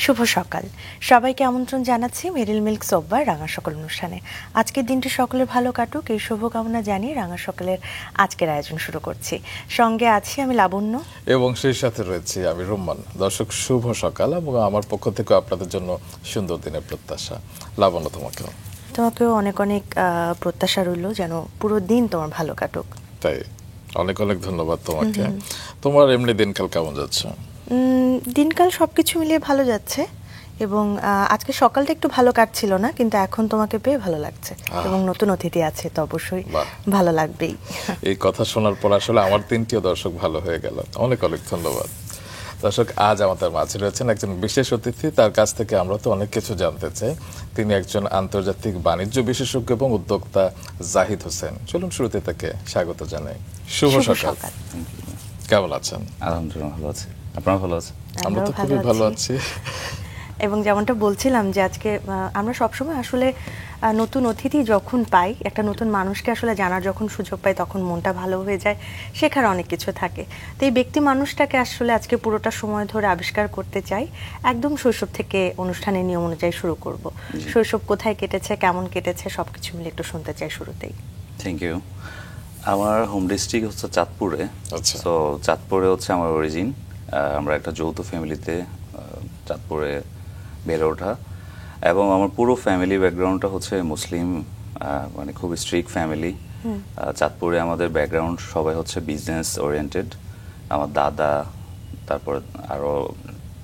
শুভ সকাল সবাইকে আমন্ত্রণ জানাচ্ছি মেরিল মিল্ক সোপবার রাঙা সকাল অনুষ্ঠানে। আজকের দিনটি সকলের ভালো কাটুক এই শুভকামনা জানিয়ে রাঙা সকালের আজকের আয়োজন শুরু করছি। সঙ্গে আছি আমি লাবণ্য এবং সেই সাথে রয়েছে আমি রোমান। দর্শক শুভ সকাল এবং আমার পক্ষ থেকে আপনাদের জন্য সুন্দর দিনের প্রত্যাশা। লাবণ্য তোমাকেও অনেক অনেক প্রত্যাশা রইল যেন পুরো দিন তোমার ভালো কাটুক। তাই অনেক অনেক ধন্যবাদ তোমাকে। তোমার এমনি দিনকাল কেমন যাচ্ছে? দিনকাল সবকিছু মিলিয়ে ভালো যাচ্ছে এবং আজকে সকালটা একটু ভালো কাটছিল না, কিন্তু এখন তোমাকে পেয়ে ভালো লাগছে এবং নতুন অতিথি আছে তো অবশ্যই ভালো লাগবেই। এই কথা শোনার পর আসলে আমার তিনটিও দর্শক ভালো হয়ে গেল। অনেক অনেক ধন্যবাদ। দর্শক আজ আমাদের মাঝে রয়েছেন একজন বিশেষ অতিথি, তার কাছ থেকে আমরা তো অনেক কিছু জানতে চাই। তিনি একজন আন্তর্জাতিক বাণিজ্য বিশেষজ্ঞ এবং উদ্যোক্তা জাহিদ হোসেন। চলুন শুরুতে তাকে স্বাগত জানাই। শুভ সকাল। কেমন আছেন? আলহামদুলিল্লাহ ভালো আছি। আপনারা ভালো আছেন? আমরা তো খুবই ভালো আছি। এবং যেমনটা বলছিলাম যে আজকে আমরা সবসময় আসলে নতুন অতিথি যখন পাই, একটা নতুন মানুষকে আসলে জানার যখন সুযোগ পাই তখন মনটা ভালো হয়ে যায়, শেখার অনেক কিছু থাকে। তো এই ব্যক্তি মানুষটাকে আসলে আজকে পুরোটা সময় ধরে আবিষ্কার করতে চাই। একদম শৈশব থেকে অনুষ্ঠানের নিয়ম অনুযায়ী শুরু করব। শৈশব কোথায় কেটেছে, কেমন কেটেছে সবকিছু মিলে একটু শুনতে চাই শুরুতেই। Thank you. আমার হোম ডিস্ট্রিক্ট হচ্ছে চাঁদপুরে। তো চাঁদপুরে হচ্ছে আমার অরিজিন। আমরা একটা যৌথ ফ্যামিলিতে চাঁদপুরে বেড়ে ওঠা এবং আমার পুরো ফ্যামিলি ব্যাকগ্রাউন্ডটা হচ্ছে মুসলিম, মানে খুব স্ট্রিক্ট ফ্যামিলি। চাঁদপুরে আমাদের ব্যাকগ্রাউন্ড সবাই হচ্ছে বিজনেস ওরিয়েন্টেড। আমার দাদা, তারপর আরও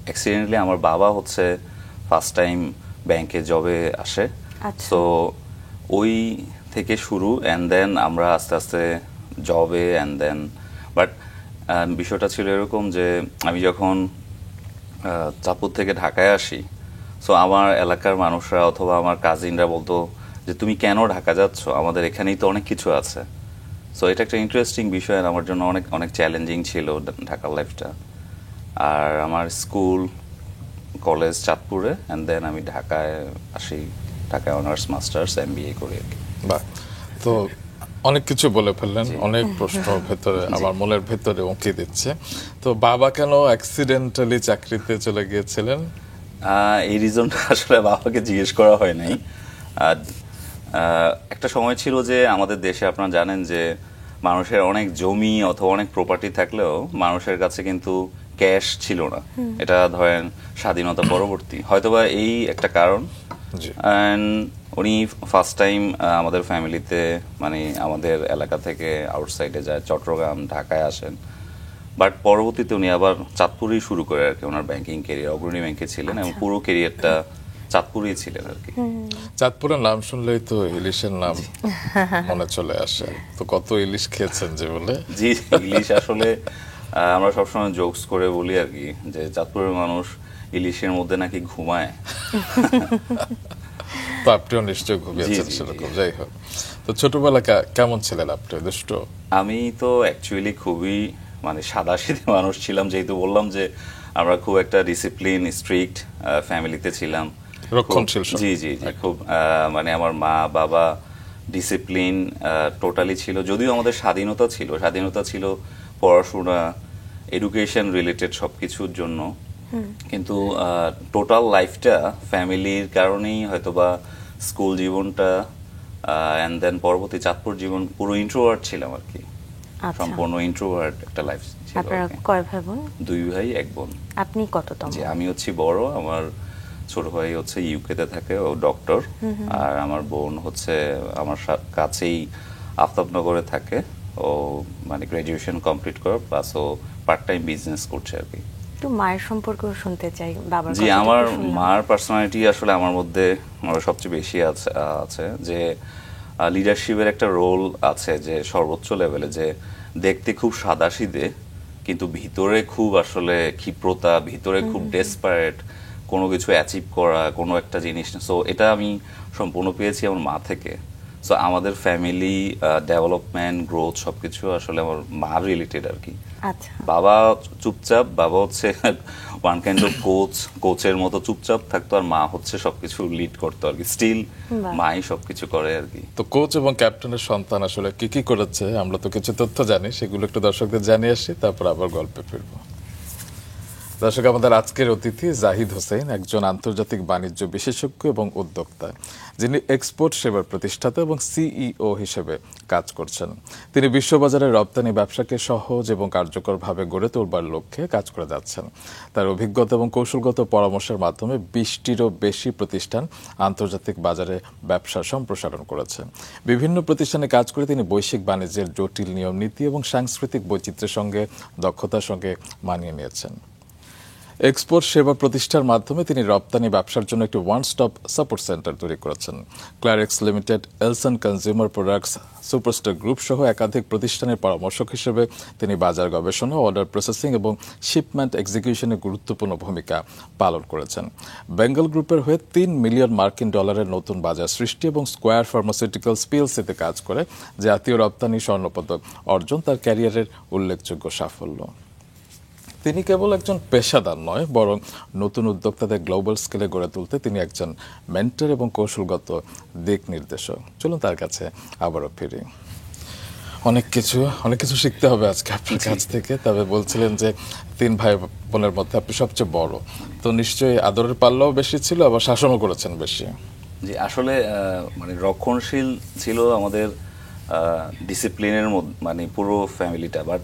অ্যাক্সিডেন্টলি আমার বাবা হচ্ছে ফার্স্ট টাইম ব্যাংকে জবে আসে। তো ওই থেকে শুরু, অ্যান্ড দেন আমরা আস্তে আস্তে জবে, অ্যান্ড দেন বাট বিষয়টা ছিল এরকম যে আমি যখন চাঁদপুর থেকে ঢাকায় আসি, সো আমার এলাকার মানুষরা অথবা আমার কাজিনরা বলতো যে তুমি কেন ঢাকা যাচ্ছ, আমাদের এখানেই তো অনেক কিছু আছে। সো এটা একটা ইন্টারেস্টিং বিষয়, আমার জন্য অনেক অনেক চ্যালেঞ্জিং ছিল ঢাকার লাইফটা। আর আমার স্কুল কলেজ চাঁদপুরে, অ্যান্ড দেন আমি ঢাকায় আসি, ঢাকায় অনার্স মাস্টার্স MBA করি আর কি। বাহ, তো অনেক কিছু বলে ফেললেন, অনেক প্রশ্ন ভেতরে আমার মনের ভেতরে উঁকি দিচ্ছে। তো বাবা কেন অ্যাক্সিডেন্টালি চাকরিতে চলে গিয়েছিলেন? এই রিজনটা আসলে বাবাকে জিজ্ঞেস করা হয় নাই। একটা সময় ছিল যে আমাদের দেশে আপনারা জানেন যে মানুষের অনেক জমি অথবা অনেক প্রপার্টি থাকলেও মানুষের কাছে কিন্তু ক্যাশ ছিল না। এটা ধরেন স্বাধীনতা পরবর্তী হয়তোবা এই একটা কারণ। উনি ফার্স্ট টাইম আমাদের ফ্যামিলিতে, মানে আমাদের এলাকা থেকে আউটসাইডে যায়, চট্টগ্রাম ঢাকায় আসেন। বাট পরবর্তীতে উনি আবার চাঁদপুরেই শুরু করে আর কি ওনার ব্যাংকিং ক্যারিয়ার। অগ্রণী ব্যাংকে ছিলেন এবং পুরো ক্যারিয়ারটা চাঁদপুরেই ছিলেন আর কি। চাঁদপুরের নাম শুনলেই তো ইলিশের নাম মনে চলে আসে। তো কত ইলিশ খেয়েছেন যে বলে? জি, ইলিশ আসলে আমরা সবসময় জোকস করে বলি আর কি যে চাঁদপুরের মানুষ ইলিশের মধ্যে নাকি ঘুমায়। তো আপনিও নিশ্চয়ই ঘুমিয়েছেন সেরকম। যাই হোক, তো ছোটবেলা কেমন ছিলেন আপনি? দুষ্ট? আমি তো অ্যাকচুয়ালি খুবই মানে সাদাসিধে মানুষ ছিলাম, যেহেতু বললাম যে আমরা খুব একটা ডিসিপ্লিন স্ট্রিক্ট ফ্যামিলিতে ছিলাম। রক্ষণশীল। জি জি জি, খুব মানে আমার মা বাবা ডিসিপ্লিন টোটালি ছিল। যদিও আমাদের স্বাধীনতা ছিল পড়াশোনা, এডুকেশন রিলেটেড সবকিছুর জন্য, কিন্তু টোটাল লাইফটা ফ্যামিলির কারণেই হয়তোবা স্কুল জীবনটা অ্যান্ড দেন পরবর্তী চাঁদপুর জীবন পুরো ইন্ট্রোভার্ট ছিলাম আর কি। সম্পূর্ণ ইন্ট্রোভার্ট একটা লাইফ ছিল। আপনারা কয় ভাই বোন? 2 ভাই 1 বোন। আপনি কততম? জি, আমি হচ্ছি বড়। আমার ছোট ভাই হচ্ছে ইউকেতে থাকে, ও ডক্টর। আর আমার বোন হচ্ছে আমার কাছেই আফতাবনগরে থাকে। ও মানে গ্রাজুয়েশন কমপ্লিট করে প্লাস ও পার্ট টাইম বিজনেস করছে আর কি। একটু মায়ের সম্পর্কেও শুনতে চাই। বাবার? জি, আমার মার পার্সোনালিটি আসলে আমার মধ্যে সবচেয়ে বেশি আছে যে লিডারশিপের একটা রোল আছে, যে সর্বোচ্চ লেভেলে, যে দেখতে খুব সাদাসিধে কিন্তু ভিতরে খুব আসলে ক্ষিপ্রতা, ভিতরে খুব ডেসপারেট কোনো কিছু অ্যাচিভ করা, কোনো একটা জিনিস। সো এটা আমি সম্পূর্ণ পেয়েছি আমার মা থেকে। সো আমাদের ফ্যামিলি ডেভেলপমেন্ট, গ্রোথ সবকিছু আসলে আমার মা রিলেটেড আর কি। বাবা চুপচাপ, বাবা হচ্ছে ওয়ান কাইন্ড অফ কোচের মতো চুপচাপ থাকতো, আর মা হচ্ছে সবকিছু লিড করতো আর কি। স্টিল মাই সবকিছু করে আর কি। তো কোচ এবং ক্যাপ্টেনের সন্তান আসলে কি কি করেছে আমরা তো কিছু তথ্য জানি, সেগুলো একটু দর্শকদের জানিয়ে আসি, তারপর আবার গল্পে ফিরবো। দর্শক, আমাদের আজকের অতিথি জাহিদ হোসেন একজন আন্তর্জাতিক বাণিজ্য বিশেষজ্ঞ এবং উদ্যোক্তা, যিনি এক্সপোর্ট সেবার প্রতিষ্ঠাতা এবং সিইও হিসেবে কাজ করছেন। তিনি বিশ্ববাজারে রপ্তানি ব্যবসাকে সহজ এবং কার্যকরভাবে গড়ে তোলবার লক্ষ্যে কাজ করে যাচ্ছেন। তার অভিজ্ঞতা এবং কৌশলগত পরামর্শের মাধ্যমে 20টিরও বেশি প্রতিষ্ঠান আন্তর্জাতিক বাজারে ব্যবসা সম্প্রসারণ করেছে। বিভিন্ন প্রতিষ্ঠানে কাজ করে তিনি বৈশ্বিক বাণিজ্যের জটিল নিয়ম নীতি এবং সাংস্কৃতিক বৈচিত্র্যের সঙ্গে দক্ষতার সঙ্গে মানিয়ে নিয়েছেন। এক্সপোর্ট সেবা প্রতিষ্ঠার মাধ্যমে তিনি রপ্তানি ব্যবসার জন্য একটি ওয়ান স্টপ সাপোর্ট সেন্টার তৈরি করেছেন। Clarex limited, Elson consumer products, Superstar group সহ একাধিক প্রতিষ্ঠানের পরামর্শক হিসেবে তিনি বাজার গবেষণা, অর্ডার প্রসেসিং এবং শিপমেন্ট এক্সিকিউশনে গুরুত্বপূর্ণ ভূমিকা পালন করেছেন। বেঙ্গল গ্রুপের হয়ে $3 মিলিয়ন নতুন বাজার সৃষ্টি এবং স্কোয়ার ফার্মাসিউটিক্যালস পিএলসিতে কাজ করে জাতীয় রপ্তানি স্বর্ণপদক অর্জন তার ক্যারিয়ারের উল্লেখযোগ্য সাফল্য। তিনি কেবল একজন পেশাদার নয়, বরং নতুন উদ্যোক্তাদের গ্লোবাল স্কেলে গড়ে তুলতে তিনি একজন মেন্টর এবং কৌশলগত দিক নির্দেশক। চলুন তার কাছে আবারও ফিরি। অনেক কিছু শিখতে হবে আজকে আপনার কাছ থেকে। তবে বলছিলেন যে 3 ভাই বোনের মধ্যে আপনি সবচেয়ে বড়, তো নিশ্চয়ই আদরের পাল্লাও বেশি ছিল, আবার শাসনও করেছেন বেশি। জি, আসলে মানে রক্ষণশীল ছিল আমাদের ডিসিপ্লিনের মধ্যে, মানে পুরো ফ্যামিলিটা। বাট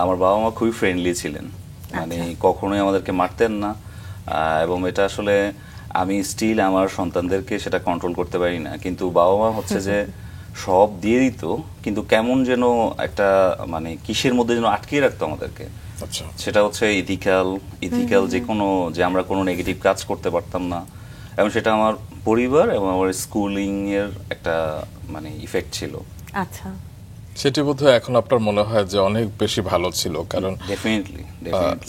আমার বাবা মা খুবই ফ্রেন্ডলি ছিলেন, মানে কখনোই আমাদেরকে মারতেন না। এবং এটা আসলে আমি স্টিল আমার সন্তানদেরকে সেটা কন্ট্রোল করতে পারি না, কিন্তু বাবা মা হচ্ছে যে সব দিয়ে দিত, কিন্তু কেমন যেন একটা মানে কিসের মধ্যে যেন আটকিয়ে রাখতো আমাদেরকে। সেটা হচ্ছে ইথিক্যাল যে কোনো, যে আমরা কোনো নেগেটিভ কাজ করতে পারতাম না। এবং সেটা আমার পরিবার এবং আমার স্কুলিং এর একটা মানে ইফেক্ট ছিল। আচ্ছা, সেটি বোধহয় এখন আপনার মনে হয় যে অনেক বেশি ভালো ছিল, কারণ ডেফিনেটলি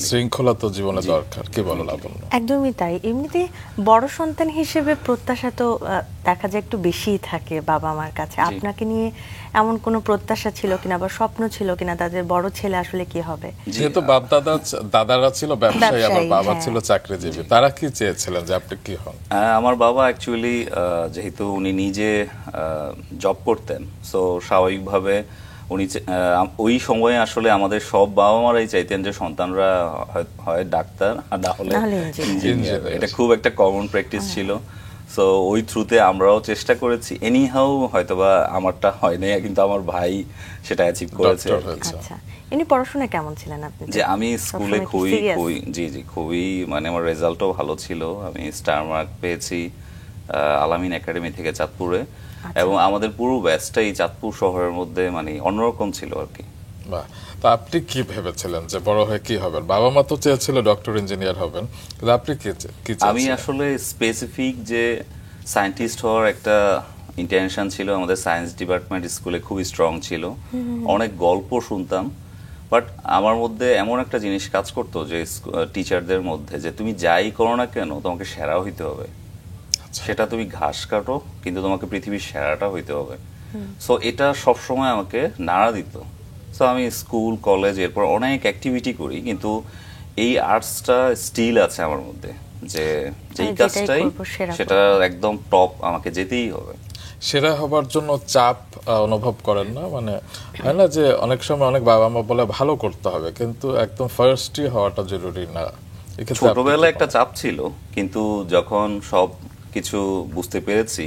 শৃঙ্খলা তো জীবনে দরকার। কি বলো লাবণ্য? একদমই তাই। এমনিতে বড় সন্তান হিসেবে প্রত্যাশা তো দেখা যায় একটু বেশিই থাকে বাবা মার কাছে। আপনাকে নিয়ে এমন কোনো প্রত্যাশা ছিল কিনা বা স্বপ্ন ছিল কিনা তাদের বড় ছেলে আসলে কি হবে? যেহেতু দাদারা ছিল ব্যবসায়ী, আমার বাবা ছিল চাকরিজীবী, তারা কি চেয়েছিলেন যে আপনি কি হন? আমার বাবা অ্যাকচুয়ালি যেহেতু উনি নিজে জব করতেন, সো স্বাভাবিকভাবে উনি ওই সময়ে আসলে আমাদের সব বাবা মারাই চাইতেন যে সন্তানরা হয় ডাক্তার আর না হলে ইঞ্জিনিয়ার। এটা খুব একটা কমন প্র্যাকটিস ছিল। সো ওই থ্রুতে আমরাও চেষ্টা করেছি। এনিহাউ হয়তোবা আমারটা হয় নাই, কিন্তু আমার ভাই সেটা অ্যাচিভ করেছে। আচ্ছা, ইনি পড়াশোনায় কেমন ছিলেন আপনি? যে আমি স্কুলে খুবই মানে আমার রেজাল্টও ভালো ছিল। আমি স্টার মার্ক পেয়েছি আলামিন একাডেমি থেকে চাঁদপুরে, এবং আমাদের পুরো ব্যাচটাই চাঁদপুর শহরের মধ্যে মানে অন্যরকম ছিল আর কি। তো আপনি কি ভেবেছিলেন যে বড় হয়ে কি হবেন? বাবা মা তো চেয়েছিল ডক্টর ইঞ্জিনিয়ার হবেন, কিন্তু আপনি কি চেয়েছিলেন? আমি আসলে স্পেসিফিক যে সায়েন্টিস্ট হওয়ার একটা ইন্টেনশন ছিল। আমাদের সায়েন্স ডিপার্টমেন্ট স্কুলে খুবই স্ট্রং ছিল, অনেক গল্প শুনতাম। বাট আমার মধ্যে এমন একটা জিনিস কাজ করতো যে টিচারদের মধ্যে, যে তুমি যাই করো না কেন তোমাকে সেরা হইতে হবে। সেটা তুমি ঘাস কাটো, কিন্তু তোমাকে পৃথিবীর সেরাটা হইতে হবে। সো এটা সবসময় আমাকে নাড়া দিত। সো আমি স্কুল কলেজ এরপর অনেক অ্যাক্টিভিটি করি, কিন্তু এই আর্টসটা স্টিল আছে আমার মধ্যে, যে যেই কাজটাই সেটা একদম টপ আমাকে যেতেই হবে। সেরা হবার জন্য চাপ অনুভব করেন না? মানে হয় না যে অনেক সময় অনেক বাবা মা বলে ভালো করতে হবে, কিন্তু একদম ফার্স্টই হওয়াটা জরুরি না। ছোটবেলায় একটা চাপ ছিল, কিন্তু যখন সব কিছু বুঝতে পেরেছি,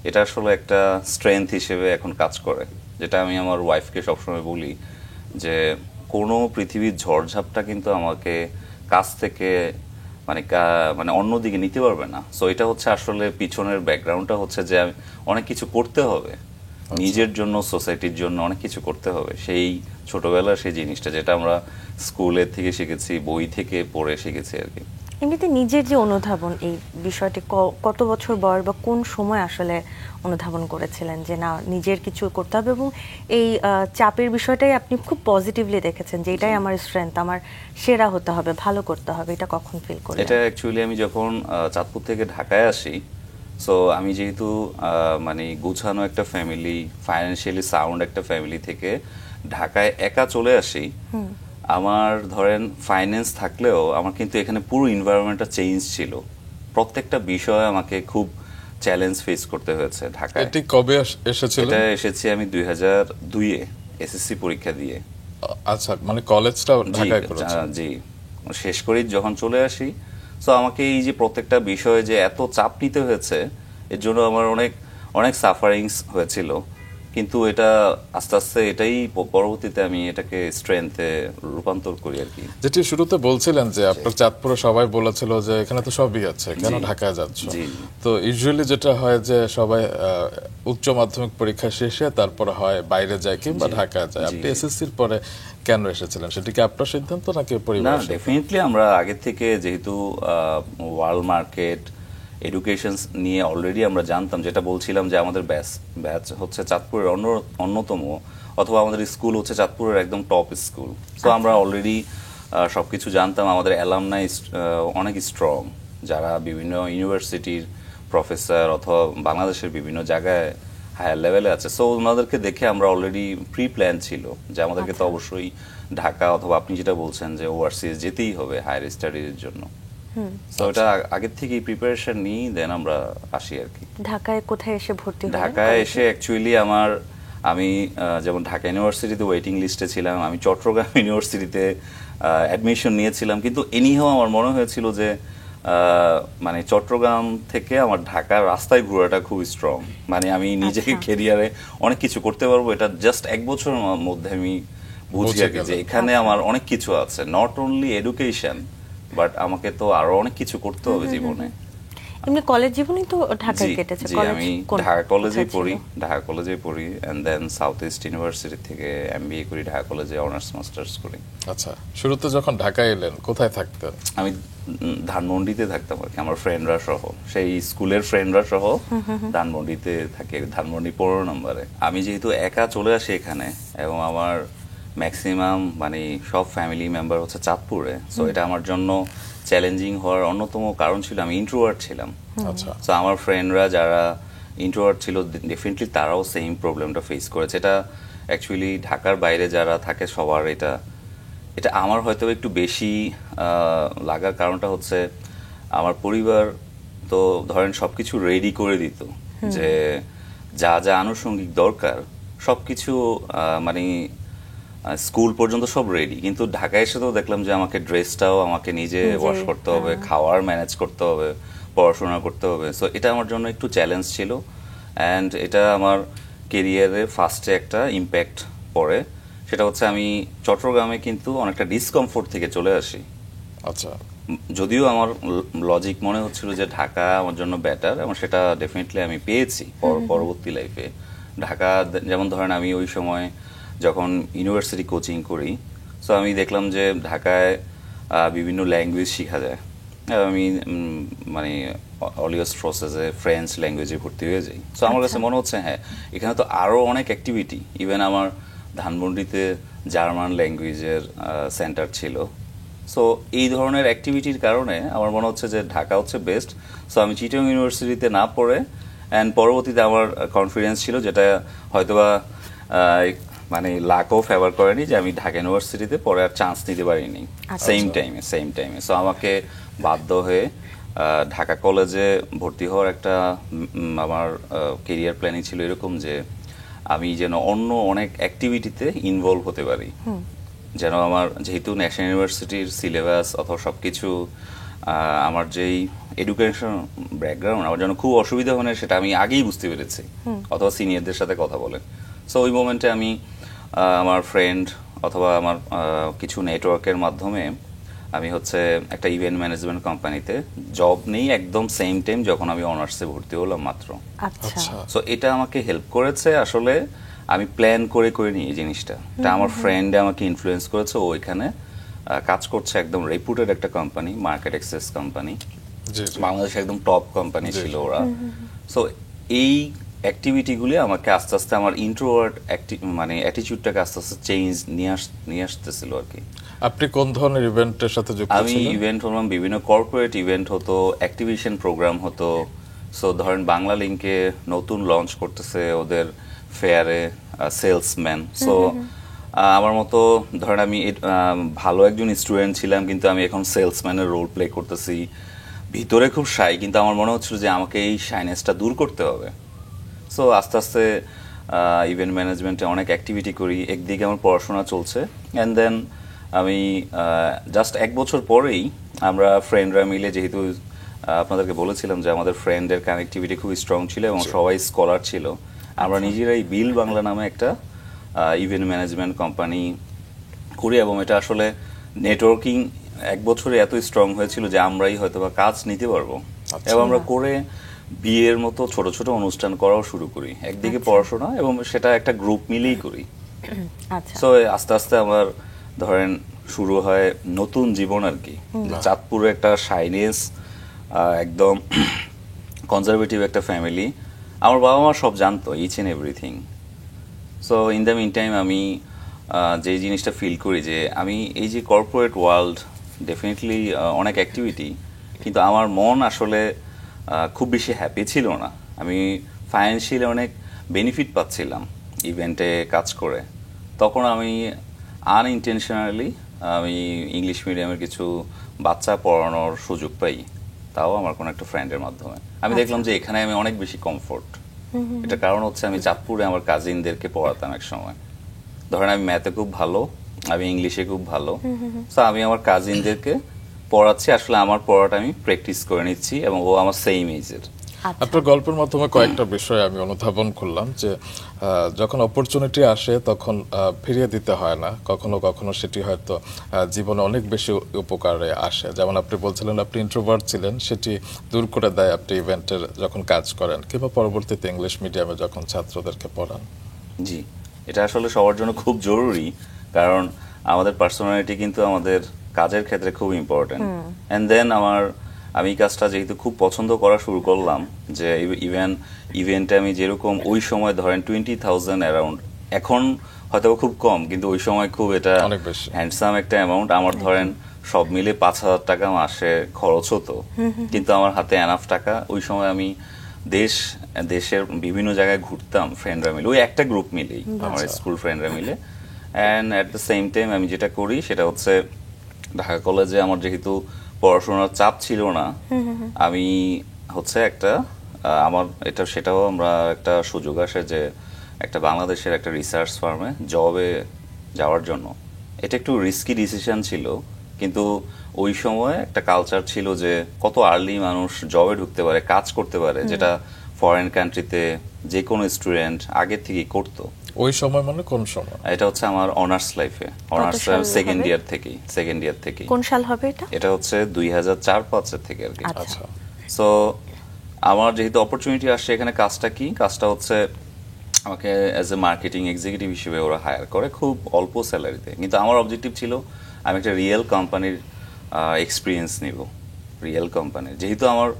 এটা আসলে একটা স্ট্রেংথ হিসেবে এখন কাজ করে। যেটা আমি আমার ওয়াইফকে সবসময় বলি, যে কোনো পৃথিবীর ঝড়ঝাপটা কিন্তু আমাকে কাছ থেকে মানে অন্যদিকে নিতে পারবে না। সো এটা হচ্ছে আসলে পিছনের ব্যাকগ্রাউন্ডটা হচ্ছে যে অনেক কিছু করতে হবে নিজের জন্য, সোসাইটির জন্য অনেক কিছু করতে হবে। সেই ছোটবেলার সেই জিনিসটা যেটা আমরা স্কুলের থেকে শিখেছি, বই থেকে পড়ে শিখেছি আর কি। এমনিতে নিজের যে অনুধাবন, এই বিষয়টি কত বছর বয়স বা কোন সময় আসলে অনুধাবন করেছিলেন যে না, নিজের কিছু করতে হবে, এবং এই চাপের বিষয়টাই আপনি খুব পজিটিভলি দেখেছেন যে এটাই আমার স্ট্রেংথ, আমার সেরা হতে হবে, ভালো করতে হবে, এটা কখন ফিল করলেন? এটা অ্যাকচুয়ালি আমি যখন চাঁদপুর থেকে ঢাকায় আসি, সো আমি যেহেতু মানে গুছানো একটা ফ্যামিলি, ফাইন্যান্সিয়ালি সাউন্ড একটা ফ্যামিলি থেকে ঢাকায় একা চলে আসি, আমার ধরেন ফাইন্যান্স থাকলেও আমার কিন্তু এখানে পুরো এনভায়রনমেন্টটা চেঞ্জ ছিল। প্রত্যেকটা বিষয়ে আমাকে খুব চ্যালেঞ্জ ফেস করতে হয়েছে ঢাকায়। এটি কবে এসেছিল? এটা এসেছি আমি 2002-এ এসএসসি পরীক্ষা দিয়ে। আচ্ছা, মানে কলেজটা ঢাকায় করেছেন? জি, শেষ করেই যখন চলে আসি, সো আমাকে এই যে প্রত্যেকটা বিষয়ে যে এত চাপ নিতে হয়েছে, এর জন্য আমার অনেক অনেক সাফারিংস হয়েছিল। কিন্তু এটা আস্তে আস্তে এটাই পরবর্তীতে আমি এটাকে স্ট্রেংথে রূপান্তর করি আর কি। যেটি শুরুতে বলছিলেন যে আপনার চাঁদপুরে সবাই বলেছিল যে এখানে তো সবই আছে, কেন ঢাকায় যাচ্ছ? তো ইউজুয়ালি যেটা হয় যে সবাই উচ্চ মাধ্যমিক পরীক্ষা শেষে তারপরে হয় বাইরে যায় কিংবা ঢাকায় যায়। আপনি এসএসসির পরে কেন এসেছিলেন? সেটা কি আপনার সিদ্ধান্ত নাকি পরিবার? না, ডেফিনেটলি আমরা আগে থেকে যেহেতু ওয়ার্ল্ড মার্কেট এডুকেশন নিয়ে অলরেডি আমরা জানতাম, যেটা বলছিলাম যে আমাদের ব্যাচ হচ্ছে চাঁদপুরের অন্যতম, অথবা আমাদের স্কুল হচ্ছে চাঁদপুরের একদম টপ স্কুল। সো আমরা অলরেডি সবকিছু জানতাম। আমাদের অ্যালামনাই অনেক স্ট্রং, যারা বিভিন্ন ইউনিভার্সিটির প্রফেসর অথবা বাংলাদেশের বিভিন্ন জায়গায় হায়ার লেভেলে আছে। সো ওনাদেরকে দেখে আমরা অলরেডি প্রি প্ল্যান ছিল যে আমাদেরকে তো অবশ্যই ঢাকা অথবা আপনি যেটা বলছেন যে ওভারসিজ যেতেই হবে হায়ার স্টাডিজের জন্য। তো এটা আগের থেকেই প্রিপারেশন নিই, দেন আমরা আসি আর কি। ঢাকায় কোথায় এসে ভর্তি হলেন? ঢাকায় এসে অ্যাকচুয়ালি আমি যেমন ঢাকা ইউনিভার্সিটিতে ওয়েটিং লিস্টে ছিলাম, আমি চট্টগ্রাম ইউনিভার্সিটিতে অ্যাডমিশন নিয়েছিলাম। কিন্তু এনিহাও আমার মনে হয়েছিল যে মানে চট্টগ্রাম থেকে আমার ঢাকার রাস্তায় ঘোরাটা খুব স্ট্রং, মানে আমি নিজেকে ক্যারিয়ারে অনেক কিছু করতে পারবো। এটা জাস্ট এক বছরের মধ্যে আমি বুঝি আর কি যে এখানে আমার অনেক কিছু আছে, নট অনলি এডুকেশন, বাট আমাকে তো আরো অনেক কিছু করতে হবে জীবনে। এমনি কলেজ জীবনই তো ঢাকায় কেটেছে? আমি ঢাকা কলেজে পড়ি and then south east university থেকে এমবিএ করি, ঢাকা কলেজে অনার্স মাস্টার্স করি। আচ্ছা, শুরুতে যখন ঢাকায় এলেন কোথায় থাকতেন? আমি ধানমন্ডিতে থাকতাম আর কি, আমার ফ্রেন্ডরা সহ, সেই স্কুলের ফ্রেন্ডরা সহ ধানমন্ডিতে থাকি, ধানমন্ডি 15 নম্বরে। আমি যেহেতু একা চলে আসি এখানে এবং আমার ম্যাক্সিমাম মানে সব ফ্যামিলি মেম্বার হচ্ছে চাঁদপুরে, সো এটা আমার জন্য চ্যালেঞ্জিং হওয়ার অন্যতম কারণ ছিল আমি ইন্ট্রোভার্ট ছিলাম। আচ্ছা, সো আমার ফ্রেন্ডরা যারা ইন্ট্রোভার্ট ছিল ডেফিনেটলি তারাও সেম প্রবলেমটা ফেস করেছে। এটা অ্যাকচুয়ালি ঢাকার বাইরে যারা থাকে সবার এটা আমার হয়তো একটু বেশি লাগার কারণটা হচ্ছে আমার পরিবার তো ধরেন সবকিছু রেডি করে দিত, যে যা যা আনুষঙ্গিক দরকার সবকিছু মানে স্কুল পর্যন্ত সব রেডি। কিন্তু ঢাকায় এসে তো দেখলাম যে আমাকে ড্রেসটাও আমাকে নিজে ওয়াশ করতে হবে, খাওয়ার ম্যানেজ করতে হবে, পড়াশোনা করতে হবে। সো এটা আমার জন্য একটু চ্যালেঞ্জ ছিল অ্যান্ড এটা আমার কেরিয়ারে ফার্স্টে একটা ইম্প্যাক্ট পড়ে। সেটা হচ্ছে আমি চট্টগ্রামে কিন্তু অনেকটা ডিসকমফোর্ট থেকে চলে আসি। আচ্ছা, যদিও আমার লজিক মনে হচ্ছিল যে ঢাকা আমার জন্য বেটার, এবং সেটা ডেফিনেটলি আমি পেয়েছি পরবর্তী লাইফে। ঢাকা যেমন ধরেন আমি ওই সময় যখন ইউনিভার্সিটি কোচিং করি, সো আমি দেখলাম যে ঢাকায় বিভিন্ন ল্যাঙ্গুয়েজ শেখা যায়। আমি মানে অলিয়াস প্রসেসে ফ্রেঞ্চ ল্যাঙ্গুয়েজে ভর্তি হয়ে যাই। সো আমার কাছে মনে হচ্ছে হ্যাঁ, এখানে তো আরও অনেক অ্যাক্টিভিটি, ইভেন আমার ধানমন্ডিতে জার্মান ল্যাঙ্গুয়েজের সেন্টার ছিল। সো এই ধরনের অ্যাক্টিভিটির কারণে আমার মনে হচ্ছে যে ঢাকা হচ্ছে বেস্ট। সো আমি চিটাগং ইউনিভার্সিটিতে না পড়ে অ্যান্ড পরবর্তীতে আমার কনফিডেন্স ছিল, যেটা হয়তোবা মানে লাকও ফেভার করেনি, যে আমি ঢাকা ইউনিভার্সিটিতে পরে আর চান্স নিতে পারিনি সেম টাইমে। সো আমাকে বাধ্য হয়ে ঢাকা কলেজে ভর্তি হওয়ার একটা আমার কেরিয়ার প্ল্যানিং ছিল এরকম যে আমি যেন অন্য অনেক অ্যাক্টিভিটিতে ইনভলভ হতে পারি, যেন আমার যেহেতু ন্যাশনাল ইউনিভার্সিটির সিলেবাস অথবা সবকিছু আমার যেই এডুকেশন ব্যাকগ্রাউন্ড আমার জন্য খুব অসুবিধা হয় না, সেটা আমি আগেই বুঝতে পেরেছি অথবা সিনিয়রদের সাথে কথা বলে। সো ওই মোমেন্টে আমি আমার ফ্রেন্ড অথবা আমার কিছু নেটওয়ার্কের মাধ্যমে আমি হচ্ছে একটা ইভেন্ট ম্যানেজমেন্ট কোম্পানিতে জব নেই একদম সেম টাইম যখন আমি অনার্সে ভর্তি হলাম মাত্র। আচ্ছা, সো এটা আমাকে হেল্প করেছে। আসলে আমি প্ল্যান করে নিই এই জিনিসটা, এটা আমার ফ্রেন্ডে আমাকে ইনফ্লুয়েন্স করেছে। ও এখানে কাজ করছে একদম রেপুটেড একটা কোম্পানি, মার্কেট অ্যাক্সেস কোম্পানি, বাংলাদেশে একদম টপ কোম্পানি ছিল ওরা। সো এই অ্যাক্টিভিটিগুলি আমাকে আস্তে আস্তে আমার ইন্ট্রোভার্ট মানে অ্যাটিটিউডটাকে আস্তে আস্তে চেঞ্জ নিয়ে আসতেছিল আর কি। আপনি কোন ধরনের ইভেন্টের সাথে যুক্ত ছিলেন? আমি ইভেন্ট হলাম, বিভিন্ন কর্পোরেট ইভেন্ট হতো, অ্যাক্টিভিশন প্রোগ্রাম হতো। সো ধরেন বাংলা লিংকে নতুন লঞ্চ করতেছে ওদের ফেয়ারে সেলসম্যান। সো আমার মতো ধরেন আমি ভালো একজন স্টুডেন্ট ছিলাম, কিন্তু আমি এখন সেলসম্যানের রোল প্লে করতেছি। ভিতরে খুব শাই, কিন্তু আমার মনে হচ্ছিল যে আমাকে এই শাইনেসটা দূর করতে হবে। সো আস্তে আস্তে ইভেন্ট ম্যানেজমেন্টে অনেক অ্যাক্টিভিটি করি, একদিকে আমার পড়াশোনা চলছে অ্যান্ড দেন আমি জাস্ট 1 বছর পরেই আমরা ফ্রেন্ডরা মিলে, যেহেতু আপনাদেরকে বলেছিলাম যে আমাদের ফ্রেন্ডের কানেক্টিভিটি খুব স্ট্রং ছিল এবং সবাই স্কলার ছিল, আমরা নিজেরাই বিল বাংলা নামে একটা ইভেন্ট ম্যানেজমেন্ট কোম্পানি করি এবং এটা আসলে নেটওয়ার্কিং 1 বছরে এত স্ট্রং হয়েছিল যে আমরাই হয়তো বা কাজ নিতে পারবো। এবং আমরা করে বিয়ের মতো ছোট ছোট অনুষ্ঠান করাও শুরু করি, একদিকে পড়াশোনা এবং সেটা একটা গ্রুপ মিলেই করি। সো আস্তে আস্তে আমার ধরেন শুরু হয় নতুন জীবন আর কি। চাঁদপুরে একটা শাইনেস, একদম কনজারভেটিভ একটা ফ্যামিলি, আমার বাবা মা সব জানতো each and everything. So in the mean time আমি যে জিনিসটা ফিল করি যে আমি এই যে কর্পোরেট ওয়ার্ল্ড ডেফিনেটলি অনেক অ্যাক্টিভিটি, কিন্তু আমার মন আসলে খুব বেশি হ্যাপি ছিল না। আমি ফাইন্যান্সিয়ালি অনেক বেনিফিট পাচ্ছিলাম ইভেন্টে কাজ করে। তখন আমি আনইনটেনশনালি আমি ইংলিশ মিডিয়ামের কিছু বাচ্চা পড়ানোর সুযোগ পাই, তাও আমার কোনো একটা ফ্রেন্ডের মাধ্যমে। আমি দেখলাম যে এখানে আমি অনেক বেশি কমফোর্ট। এটা কারণ হচ্ছে আমি চাঁদপুরে আমার কাজিনদেরকে পড়াতাম এক সময়। ধরেন আমি ম্যাথে খুব ভালো, আমি ইংলিশে খুব ভালো, তো আমি আমার কাজিনদেরকে পড়াচ্ছি, আসলে আমার পড়াটা আমি প্র্যাকটিস করে নিচ্ছি এবং ও আমার সেম এজের। আপনার গল্পের মাধ্যমে কয়েকটা বিষয় আমি অনুধাবন করলাম যে যখন অপরচুনিটি আসে তখন ফিরিয়ে দিতে হয় না, কখনো কখনো সেটি হয়তো জীবনে অনেক বেশি উপকারে আসে। যেমন আপনি বলছিলেন আপনি ইন্ট্রোভার্ট ছিলেন, সেটি দূর করে দেয় আপনি ইভেন্টের যখন কাজ করেন কিংবা পরবর্তীতে ইংলিশ মিডিয়ামে যখন ছাত্রদেরকে পড়ান। জি, এটা আসলে সবার জন্য খুব জরুরি, কারণ আমাদের পার্সোনালিটি কিন্তু আমাদের কাজের ক্ষেত্রে খুব ইম্পর্টেন্ট। অ্যান্ড দেন আমি কাজটা যেহেতু খুব পছন্দ করা শুরু করলাম, যে ইভেন্টে আমি যেরকম ওই সময় ধরেন 20,000 অ্যারাউন্ড, এখন হয়তো খুব কম, কিন্তু ওই সময় খুব এটা হ্যান্ডসাম একটা অ্যামাউন্ট। আমার ধরেন সব মিলে 5,000 টাকা মাসে খরচ হতো, কিন্তু আমার হাতে এনাফ টাকা। ওই সময় আমি দেশের বিভিন্ন জায়গায় ঘুরতাম ফ্রেন্ডরা মিলে, ওই একটা গ্রুপ মিলেই, আমার স্কুল ফ্রেন্ডরা মিলে। And at the same time আমি যেটা করি সেটা হচ্ছে ঢাকা কলেজে আমার যেহেতু পড়াশোনার চাপ ছিল না, আমি হচ্ছে সেটাও আমরা একটা সুযোগ আসে যে একটা বাংলাদেশের একটা রিসার্চ ফার্মে জবে যাওয়ার জন্য। এটা একটু রিস্কি ডিসিশন ছিল, কিন্তু ওই সময় একটা কালচার ছিল যে কত আর্লি মানুষ জবে ঢুকতে পারে, কাজ করতে পারে, যেটা ফরেন কান্ট্রিতে যে কোনো স্টুডেন্ট আগে থেকেই করতো। ওই সময় মানে কোন সময়? এটা হচ্ছে আমার অনার্স লাইফে, অনার্স সেকেন্ড ইয়ার থেকে। কোন সাল হবে এটা? এটা হচ্ছে 2004-05 থেকে আর কি। আচ্ছা। সো আমার যেহেতু অপরচুনিটি আসছে, এখানে কাজটা হচ্ছে আমাকে অ্যাজ এ মার্কেটিং এক্সিকিউটিভ হিসেবে ওরা হায়ার করে খুব অল্প স্যালারিতে, কিন্তু আমার অবজেক্টিভ ছিল আমি একটা রিয়েল কোম্পানির এক্সপিরিয়েন্স নিব। রিয়েল কোম্পানির যেহেতু আমার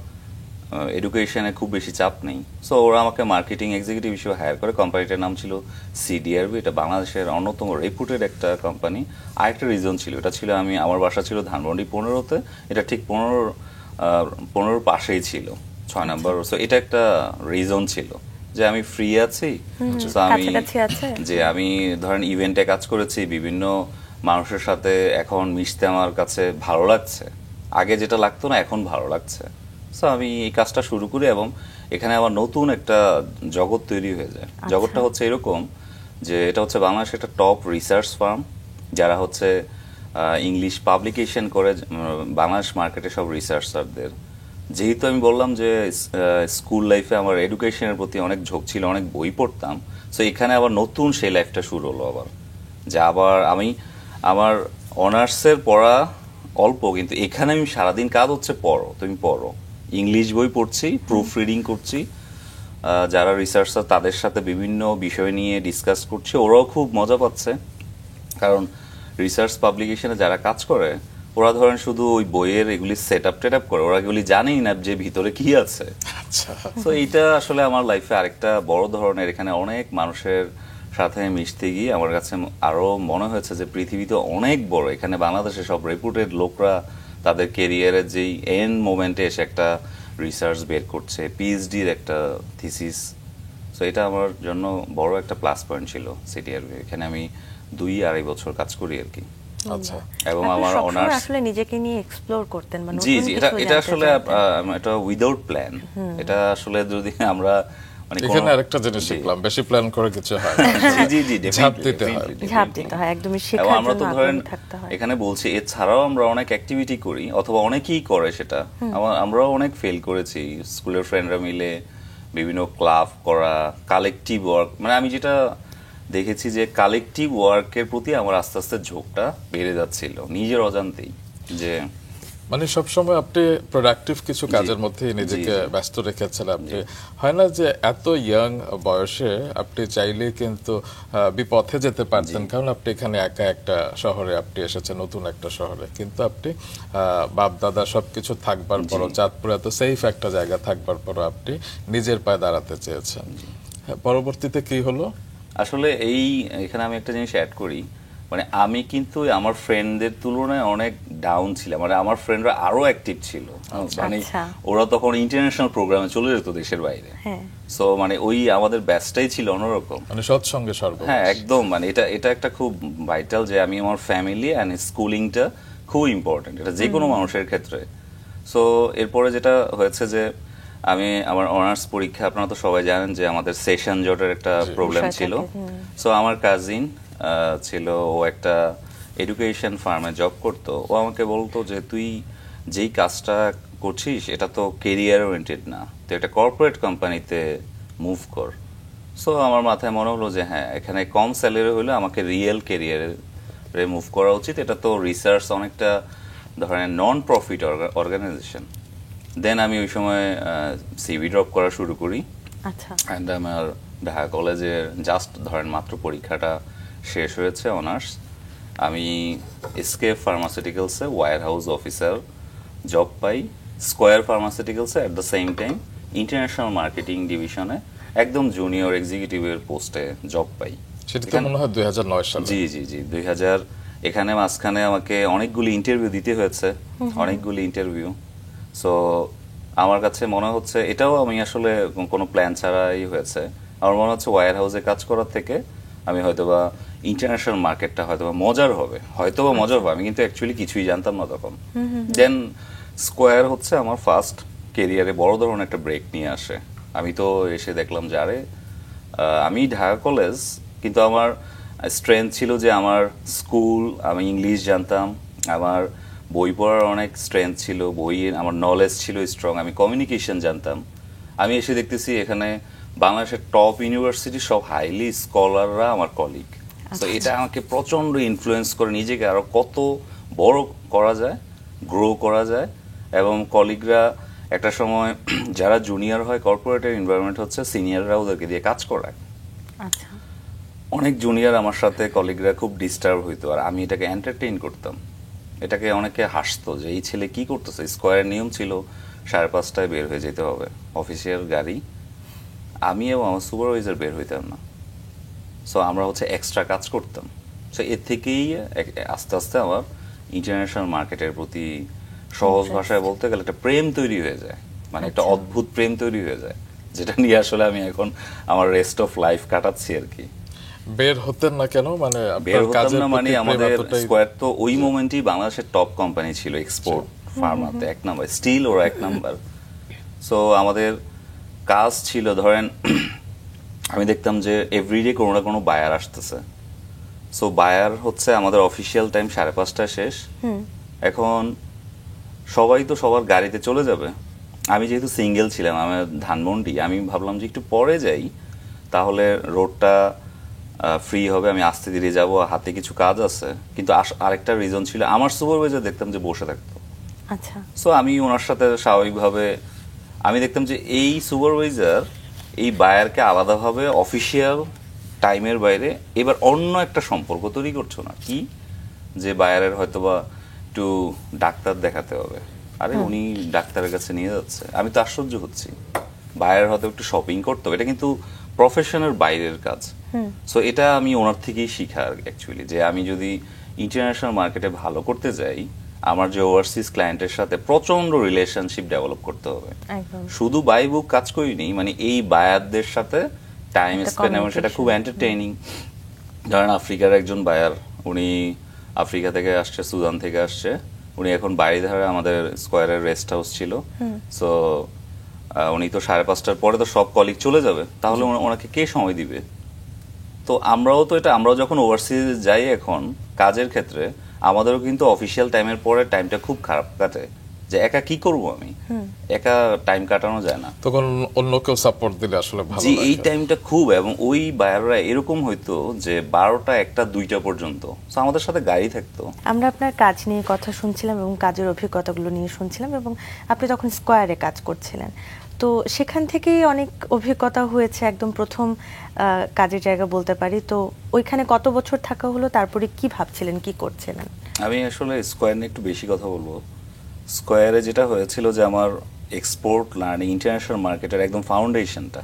এডুকেশনে খুব বেশি চাপ নেই, সো ওরা আমাকে মার্কেটিং এক্সিকিউটিভ হিসেবে হায়ার করে। কোম্পানিটার নাম ছিল সিডিআরবি, এটা বাংলাদেশের অন্যতম রেপুটেড একটা কোম্পানি। আরেকটা রিজন ছিল, এটা ছিল আমার বাসা ছিল ধানমন্ডি 15-তে, এটা ঠিক 15 পাশেই ছিল, 6 নম্বর। সো এটা একটা রিজন ছিল যে আমি ফ্রি আছি, আমি ধরেন ইভেন্টে কাজ করেছি, বিভিন্ন মানুষের সাথে এখন মিশতে আমার কাছে ভালো লাগছে, আগে যেটা লাগতো না এখন ভালো লাগছে। সো আমি এই কাজটা শুরু করি এবং এখানে আবার নতুন একটা জগৎ তৈরি হয়ে যায়। জগৎটা হচ্ছে এরকম যে এটা হচ্ছে বাংলাদেশের একটা টপ রিসার্চ ফার্ম, যারা হচ্ছে ইংলিশ পাবলিকেশন করে বাংলাদেশ মার্কেটে সব রিসার্চারদের। যেহেতু আমি বললাম যে স্কুল লাইফে আমার এডুকেশনের প্রতি অনেক ঝোঁক ছিল, অনেক বই পড়তাম, সো এখানে আবার নতুন সেই লাইফটা শুরু হলো আবার, যে আবার আমি আমার অনার্সের পড়া অল্প, কিন্তু এখানে আমি সারাদিন কাজ হচ্ছে তুমি পড়ো, ইংলিশ বই পড়ছি, প্রুফ রিডিং করছি, যারা রিসার্চার তাদের সাথে বিভিন্ন বিষয় নিয়ে ডিসকাস করছি, ওরাও খুব মজা পাচ্ছে। কারণ রিসার্চ পাবলিকেশনে যারা কাজ করে ওরা ধরেন শুধু ওই বইয়ের এগুলি সেট আপ করে, ওরা এগুলি জানেই না যে ভিতরে কি আছে। তো এইটা আসলে আমার লাইফে আরেকটা বড় ধরনের, এখানে অনেক মানুষের সাথে মিশতে গিয়ে আমার কাছে আরো মনে হয়েছে যে পৃথিবীতে অনেক বড়, এখানে বাংলাদেশে সব রেপুটেড লোকরা তাদের কেরিয়ারের যেই এন্ড মোমেন্টে এসে একটা রিসার্চ বের করছে, পিএইচডির একটা থিসিস। সো এটা আমার জন্য বড় একটা প্লাস পয়েন্ট ছিল সিটিআরবি। এখানে আমি 2-2.5 বছর কাজ করি আর কি। আচ্ছা। এবং আমার অনার্স আসলে নিজেকে নিয়ে এক্সপ্লোর করতেন, মানে জি এটা আসলে এটা উইদাউট প্ল্যান। এটা আসলে যদি আমরা মানে এখানে আরেকটা জিনিস শিখলাম, বেশি প্ল্যান করে কিছু হয় না। জি জি ঝাঁপ দিতে হয়। ঝাঁপ দিতে হয়, একদমই এবং শেখার আমরা জন্য তো ধরেন আগ্রহী থাকতে হয়। এখানে বলছি এছাড়াও আমরা অনেক অ্যাক্টিভিটি করি, অথবা অনেকেই করে সেটা। আমরাও অনেক ফেল করেছি স্কুলের ফ্রেন্ডরা মিলে, বিভিন্ন ক্লাব করা, কালেকটিভ ওয়ার্ক। মানে আমি যেটা দেখেছি যে কালেকটিভ ওয়ার্কের প্রতি আমার আস্তে আস্তে ঝোঁকটা বেড়ে যাচ্ছিল নিজের অজান্তেই, যে মানে সবসময় আপনি প্রোডাক্টিভ কিছু কাজের মধ্যে নিজেকে ব্যস্ত রেখেছেন। আপনি হয় না যে এত ইয়াং বয়সে আপনি চাইলে কিন্তু বিপথে যেতে পারতেন, কারণ আপনি এখানে একা একটা শহরে আপনি এসেছেন, নতুন একটা শহরে, কিন্তু আপনি বাপ দাদা সবকিছু থাকবার পরও, চাঁদপুরে এত সেফ একটা জায়গা থাকবার পরও আপনি নিজের পায়ে দাঁড়াতে চেয়েছেন। পরবর্তীতে কি হলো? আসলে এখানে আমি একটা জিনিস অ্যাড করি, মানে আমি কিন্তু আমার ফ্রেন্ডদের তুলনায় অনেক ডাউন ছিলাম। মানে আমার ফ্রেন্ডরা আরো অ্যাক্টিভ ছিল, মানে ওরা তখন ইন্টারন্যাশনাল প্রোগ্রামে চলে যেত দেশের বাইরে। সো মানে আমাদের ব্যাচটাই ছিল অন্যরকম, মানে সৎসঙ্গে সর্বনাশ। হ্যাঁ একদম। মানে এটা একটা খুব ভাইটাল, যে আমি আমার ফ্যামিলি অ্যান্ড স্কুলিংটা খুব ইম্পর্টেন্ট, এটা যে কোনো মানুষের ক্ষেত্রে। সো এরপরে যেটা হয়েছে যে আমি আমার অনার্স পরীক্ষা, আপনারা তো সবাই জানেন যে আমাদের সেশন জটের একটা প্রবলেম ছিল। সো আমার কাজিন ছিল, ও একটা এডুকেশন ফার্মে জব করতো। ও আমাকে বলতো যে তুই যেই কাজটা করছিস এটা তো কেরিয়ার ওরিয়েন্টেড না, তুই একটা কর্পোরেট কোম্পানিতে মুভ কর। সো আমার মাথায় মনে হলো যে হ্যাঁ, এখানে কম স্যালারি হলে আমাকে রিয়েল কেরিয়ারে মুভ করা উচিত। এটা তো রিসার্চ অনেকটা ধরেন নন প্রফিট অর্গানাইজেশন। দেন আমি ওই সময় সিভি ড্রপ করা শুরু করি। আচ্ছা। অ্যান্ড আমার ঢাকা কলেজের জাস্ট ধরেন মাত্র পরীক্ষাটা শেষ হয়েছে, অনার্স। আমি এসকে ফার্মাসিউটিক্যালসে ওয়্যার হাউস অফিসার জব পাই, স্কয়ার ফার্মাসিউটিক্যালসে at the same time international marketing ডিভিশনে একদম জুনিয়র এক্সিকিউটিভের পোস্টে জব পাই। সেটা তো মনে হয় 2009 সালে। জি জি জি 2000। এখানে মাঝখানে আমাকে অনেকগুলি ইন্টারভিউ দিতে হয়েছে, অনেকগুলি ইন্টারভিউ। সো আমার কাছে মনে হচ্ছে এটাও আমি আসলে কোনো প্ল্যান ছাড়াই হয়েছে। আমার মনে হচ্ছে ওয়্যার হাউসে কাজ করার থেকে আমি হয়তোবা ইন্টারন্যাশনাল মার্কেটটা হয়তোবা মজার হবে, আমি কিন্তু অ্যাকচুয়ালি কিছুই জানতাম না তখন। দেন স্কয়ার হচ্ছে আমার ফার্স্ট কেরিয়ারে বড় ধরনের একটা ব্রেক নিয়ে আসে। আমি তো এসে দেখলাম যে আরে আমি ঢাকা কলেজ, কিন্তু আমার স্ট্রেংথ ছিল যে আমার স্কুল, আমি ইংলিশ জানতাম, আমার বই পড়ার অনেক স্ট্রেংথ ছিল, বইয়ের আমার নলেজ ছিল স্ট্রং, আমি কমিউনিকেশন জানতাম। আমি এসে দেখতেছি এখানে বাংলাদেশের টপ ইউনিভার্সিটি সব হাইলি স্কলাররা আমার কলিগ। তো এটা আমাকে প্রচন্ড ইনফ্লুয়েন্স করে নিজেকে আরো কত বড় করা যায়, গ্রো করা যায়। এবং কলিগরা একটা সময় যারা জুনিয়র হয় কর্পোরেটের এনভায়রনমেন্ট হচ্ছে সিনিয়ররা ওদেরকে দিয়ে কাজ করায়। আচ্ছা। অনেক জুনিয়র আমার সাথে কলিগরা খুব ডিস্টার্ব হইতো, আর আমি এটাকে এন্টারটেইন করতাম। এটাকে অনেকে হাসতো যে এই ছেলে কি করতেছে। স্কয়ারের নিয়ম ছিল 5:30 বের হয়ে যেতে হবে, অফিসিয়াল গাড়ি। আমি এবং আমার সুপারভাইজার বের হইতাম না। সো আমরা হচ্ছে এক্সট্রা কাজ করতাম। সো এর থেকেই আস্তে আস্তে আমার ইন্টারন্যাশনাল মার্কেটের প্রতি সহজ ভাষায় বলতে গেলে একটা প্রেম তৈরি হয়ে যায়, মানে একটা অদ্ভুত প্রেম তৈরি হয়ে যায়, যেটা নিয়ে আসলে আমি এখন আমার রেস্ট অফ লাইফ কাটাচ্ছি আর কি। বের হতেন না কেন? মানে বের হতাম না মানে আমাদের স্কয়ার তো ওই মোমেন্টই বাংলাদেশের টপ কোম্পানি ছিল এক্সপোর্ট ফার্মাতে, 1 নাম্বার, স্টিল ওরা 1 নাম্বার। সো আমাদের কাজ ছিল ধরেন আমি দেখতাম যে এভরিডে কোনো না কোনো বায়ার আসতেছে। সো বায়ার হচ্ছে আমাদের অফিসিয়াল টাইম 5:30 শেষ। এখন সবাই তো সবার গাড়িতে চলে যাবে। আমি যেহেতু সিঙ্গেল ছিলাম, আমার ধানমন্ডি, আমি ভাবলাম যে একটু পরে যাই, তাহলে রোডটা ফ্রি হবে, আমি আস্তে ধীরে যাব, হাতে কিছু কাজ আছে। কিন্তু আরেকটা রিজন ছিল, আমার সুপারভাইজার দেখতাম যে বসে থাকতো। আচ্ছা। সো আমি ওনার সাথে স্বাভাবিকভাবে আমি দেখতাম যে এই সুপারভাইজার এই বায়ারকে আলাদাভাবে অফিসিয়াল টাইমের বাইরে এবার অন্য একটা সম্পর্ক তৈরি করছো না কি, যে বায়ারের হয়তোবা একটু ডাক্তার দেখাতে হবে, আরে উনি ডাক্তারের কাছে নিয়ে যাচ্ছে। আমি তো আশ্চর্য হচ্ছি, বায়ার হয়তো একটু শপিং করতে হবে, এটা কিন্তু প্রফেশনের বাইরের কাজ। সো এটা আমি ওনার থেকেই শিখা অ্যাকচুয়ালি, যে আমি যদি ইন্টারন্যাশনাল মার্কেটে ভালো করতে যাই, আমার যে ওভারসিজ ক্লায়েন্টের সাথে প্রচন্ড রিলেশনশিপ ডেভেলপ করতে হবে। শুধু বাই বুক কাজ করিনি, মানে এই বায়ারদের সাথে টাইম স্পেন্ড, এবং সেটা খুব এন্টারটেইনিং। ধরেন আফ্রিকার একজন বায়ার, উনি আফ্রিকা থেকে আসছে, সুদান থেকে আসছে, উনি এখন বাড়ি ধারে আমাদের স্কয়ারের রেস্ট হাউস ছিল। সো উনি তো 5:30টার পরে তো সব কলিগ চলে যাবে, তাহলে ওনাকে কে সময় দিবে? তো আমরাও যখন ওভারসিজ যাই এখন কাজের ক্ষেত্রে, আমাদেরও কিন্তু অফিসিয়াল টাইমের পরে টাইমটা খুব খারাপ কাটে, যে একা কি করব আমি, একা টাইম কাটানো যায় না। তখন অন্য কেউ সাপোর্ট দিলে আসলে ভালো জি, এই লাগে। টাইমটা খুব, এবং ওই বায়াররা এরকম হইতো যে 12টা 1টা 2টা পর্যন্ত আমাদের সাথে গাড়ি থাকতো। আমরা আপনার কাজ নিয়ে কথা শুনছিলাম এবং কাজের অভিজ্ঞতাগুলো নিয়ে শুনছিলাম, এবং আপনি তখন স্কয়ারে কাজ করছিলেন, তো সেখান থেকেই অনেক অভিজ্ঞতা হয়েছে, একদম প্রথম কাজের জায়গা বলতে পারি। তো ওইখানে কত বছর থাকা হলো, তারপরে কি ভাবছিলেন, কি করছিলেন? আমি আসলে স্কয়ার নিয়ে একটু বেশি কথা বলবো। স্কয়ারে যেটা হয়েছিল যে আমার এক্সপোর্ট লার্নিং ইন্টারন্যাশনাল মার্কেটের একদম ফাউন্ডেশনটা,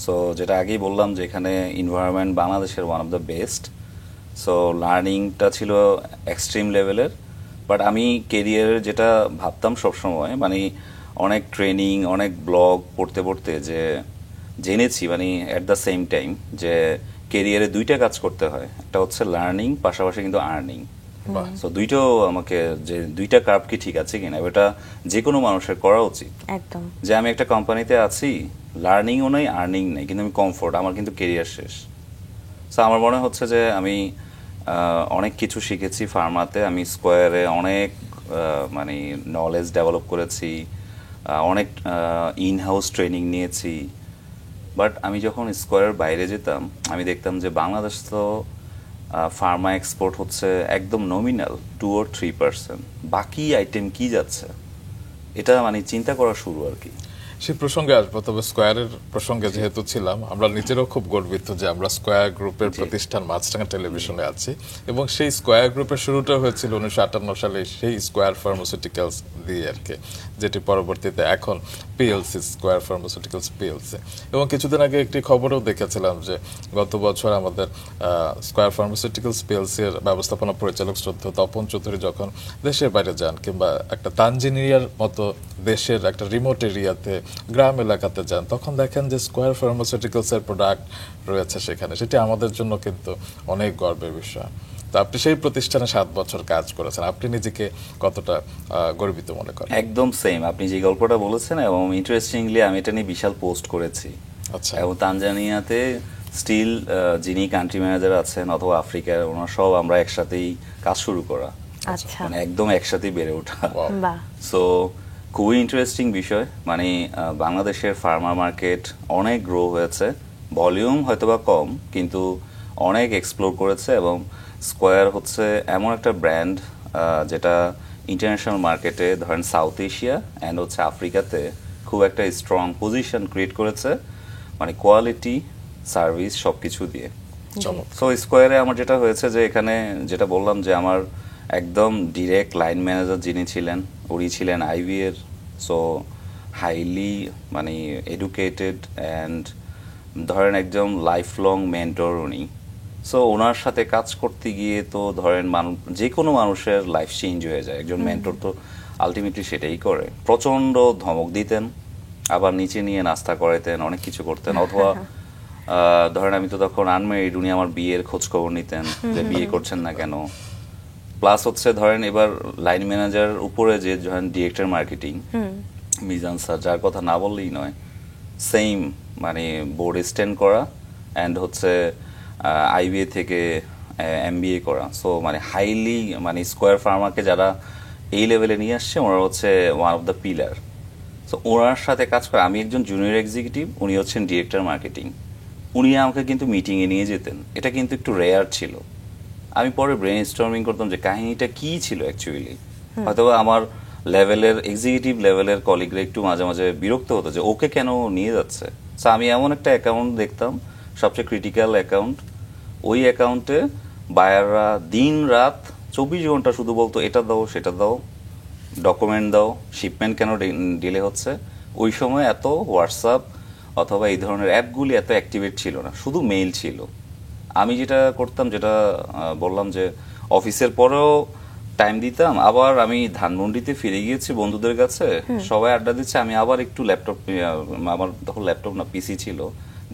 সো যেটা আগেই বললাম যে এখানে এনভায়রনমেন্ট বাংলাদেশের one of the best, so লার্নিংটা ছিল এক্সট্রিম লেভেলের। বাট আমি কেরিয়ারের যেটা ভাবতাম সবসময়, মানে অনেক ট্রেনিং, অনেক ব্লগ পড়তে পড়তে যে জেনেছি, মানে অ্যাট দ্য সেম টাইম, যে কেরিয়ারে 2টা কাজ করতে হয়, একটা হচ্ছে লার্নিং, পাশাপাশি কিন্তু আর্নিং। সো দুইটাও আমাকে, যে 2টা কার্ভ কি ঠিক আছে কিনা, এটা যে কোনো মানুষের করা উচিত। একদম, যে আমি একটা কোম্পানিতে আছি, লার্নিংও নেই, আর্নিং নেই, কিন্তু আমি কমফোর্ট, আমার কিন্তু কেরিয়ার শেষ। সো আমার মনে হচ্ছে যে আমি অনেক কিছু শিখেছি ফার্মাতে, আমি স্কয়ারে অনেক মানে নলেজ ডেভেলপ করেছি, অনেক ইন হাউস ট্রেনিং নিয়েছি। বাট আমি যখন স্কয়ারের বাইরে যেতাম, আমি দেখতাম যে বাংলাদেশ তো ফার্মা এক্সপোর্ট হচ্ছে একদম নমিনাল 2 or 3%, বাকি আইটেম কি যাচ্ছে, এটা মানে চিন্তা করা শুরু আর কি। সেই প্রসঙ্গে আসবো, তবে স্কয়ারের প্রসঙ্গে যেহেতু ছিলাম, আমরা নিজেরাও খুব গর্বিত যে আমরা স্কয়ার গ্রুপের প্রতিষ্ঠান মাছরাঙা টেলিভিশনে আছি, এবং সেই স্কয়ার গ্রুপের শুরুটা হয়েছিল 1958 সালে সেই স্কয়ার ফার্মাসিউটিক্যালস দিয়ে আর কি, যেটি পরবর্তীতে এখন পিএলসি, স্কয়ার ফার্মাসিউটিক্যালস পিএলসি। এবং কিছুদিন আগে একটি খবরেও দেখেছিলাম যে গত বছর আমাদের স্কয়ার ফার্মাসিউটিক্যালস পিএলসি এর ব্যবস্থাপনা পরিচালক শ্রদ্ধেয় তপন চৌধুরী যখন দেশের বাইরে যান, কিংবা একটা তানজানিয়ার মতো দেশের একটা রিমোট এরিয়াতে, গ্রাম এলাকাতে যান, তখন দেখেন যে স্কয়ার ফার্মাসিউটিক্যালস এর প্রোডাক্ট রয়েছে সেখানে। সেটি আমাদের জন্য কিন্তু অনেক গর্বের বিষয়। তো আপনি সেই প্রতিষ্ঠানে 7 বছর কাজ করেছেন, আপনি নিজেকে কতটা গর্বিত মনে করেন? একদম সেম আপনি যে গল্পটা বলেছেন, এবং ইন্টারেস্টিংলি আমি এটা নিয়ে বিশাল পোস্ট করেছি। আচ্ছা। এবং তানজানিয়াতে স্টিল যিনি কান্ট্রি ম্যানেজার আছেন, অথবা আফ্রিকার, ওনার সব আমরা একসাথেই কাজ শুরু করা, আচ্ছা, মানে একদম একসাথেই বেড়ে ওঠা। বাহ, সো খুবই ইন্টারেস্টিং বিষয়। মানে বাংলাদেশের ফার্মা মার্কেট অনেক গ্রো হয়েছে, ভলিউম হয়তোবা কম, কিন্তু অনেক এক্সপ্লোর করেছে। এবং স্কয়ার হচ্ছে এমন একটা ব্র্যান্ড যেটা ইন্টারন্যাশনাল মার্কেটে, ধরেন সাউথ এশিয়া অ্যান্ড হচ্ছে আফ্রিকাতে খুব একটা স্ট্রং পজিশন ক্রিয়েট করেছে, মানে কোয়ালিটি, সার্ভিস সব কিছু দিয়ে। সো স্কয়ারে আমার যেটা হয়েছে যে এখানে যেটা বললাম যে আমার একদম ডিরেক্ট লাইন ম্যানেজার যিনি ছিলেন, উনি ছিলেন আইভি এর, সো হাইলি মানে এডুকেটেড অ্যান্ড ধরেন একদম লাইফ লং মেন্টর উনি। সো ওনার সাথে কাজ করতে গিয়ে তো ধরেন যে কোনো মানুষের লাইফ চেঞ্জ হয়ে যায়, একজন মেন্টর তো আলটিমেটলি সেটাই করে। প্রচণ্ড ধমক দিতেন, আবার নিচে নিয়ে নাস্তা করাতেন, অনেক কিছু করতেন। অথবা ধরেন আমি তো তখন আনমেরিড, উনি আমার বিয়ের খোঁজ খবর নিতেন যে বিয়ে করছেন না কেন। প্লাস হচ্ছে ধরেন এবার লাইন ম্যানেজার উপরে যে ধরেন ডিরেক্টর মার্কেটিং মিজান স্যার, যার কথা না বললেই নয়, সেম মানে বোর্ড স্ট্যান্ড করা অ্যান্ড হচ্ছে আইবিএ থেকে এমবিএ করা। সো মানে হাইলি, মানে স্কয়ার ফার্মাকে যারা এই লেভেলে নিয়ে আসছে, ওনারা হচ্ছে one of the pillar. So ওনার সাথে কাজ করে, আমি একজন জুনিয়র এক্সিকিউটিভ, উনি হচ্ছেন ডিরেক্টর মার্কেটিং। উনি আমাকে কিন্তু মিটিংয়ে নিয়ে যেতেন, এটা কিন্তু একটু রেয়ার ছিল। আমি পরে ব্রেন স্টর্মিং করতাম যে কাহিনীটা কি ছিল অ্যাকচুয়ালি। হয়তো আমার লেভেলের, এক্সিকিউটিভ লেভেলের কলিগরা একটু মাঝে মাঝে বিরক্ত হতো যে ওকে কেন নিয়ে যাচ্ছে। সো আমি এমন একটা অ্যাকাউন্ট দেখতাম, সবচেয়ে ক্রিটিক্যাল অ্যাকাউন্ট, ওই অ্যাকাউন্টে বায়াররা দিন রাত 24 ঘন্টা শুধু বলতো এটা দাও, সেটা দাও, ডকুমেন্ট দাও, শিপমেন্ট কেন ডিলে হচ্ছে। ওই সময় এত হোয়াটসঅ্যাপ অথবা এই ধরনের অ্যাপগুলি এত অ্যাক্টিভেট ছিল না, শুধু মেইল ছিল। আমি যেটা করতাম, যেটা বললাম যে অফিসের পরেও টাইম দিতাম, আবার আমি ধানমন্ডিতে ফিরে গিয়েছি বন্ধুদের কাছে, সবাই আড্ডা দিচ্ছে, আমি আবার একটু ল্যাপটপ, আমার তখন ল্যাপটপ না পিসি ছিল,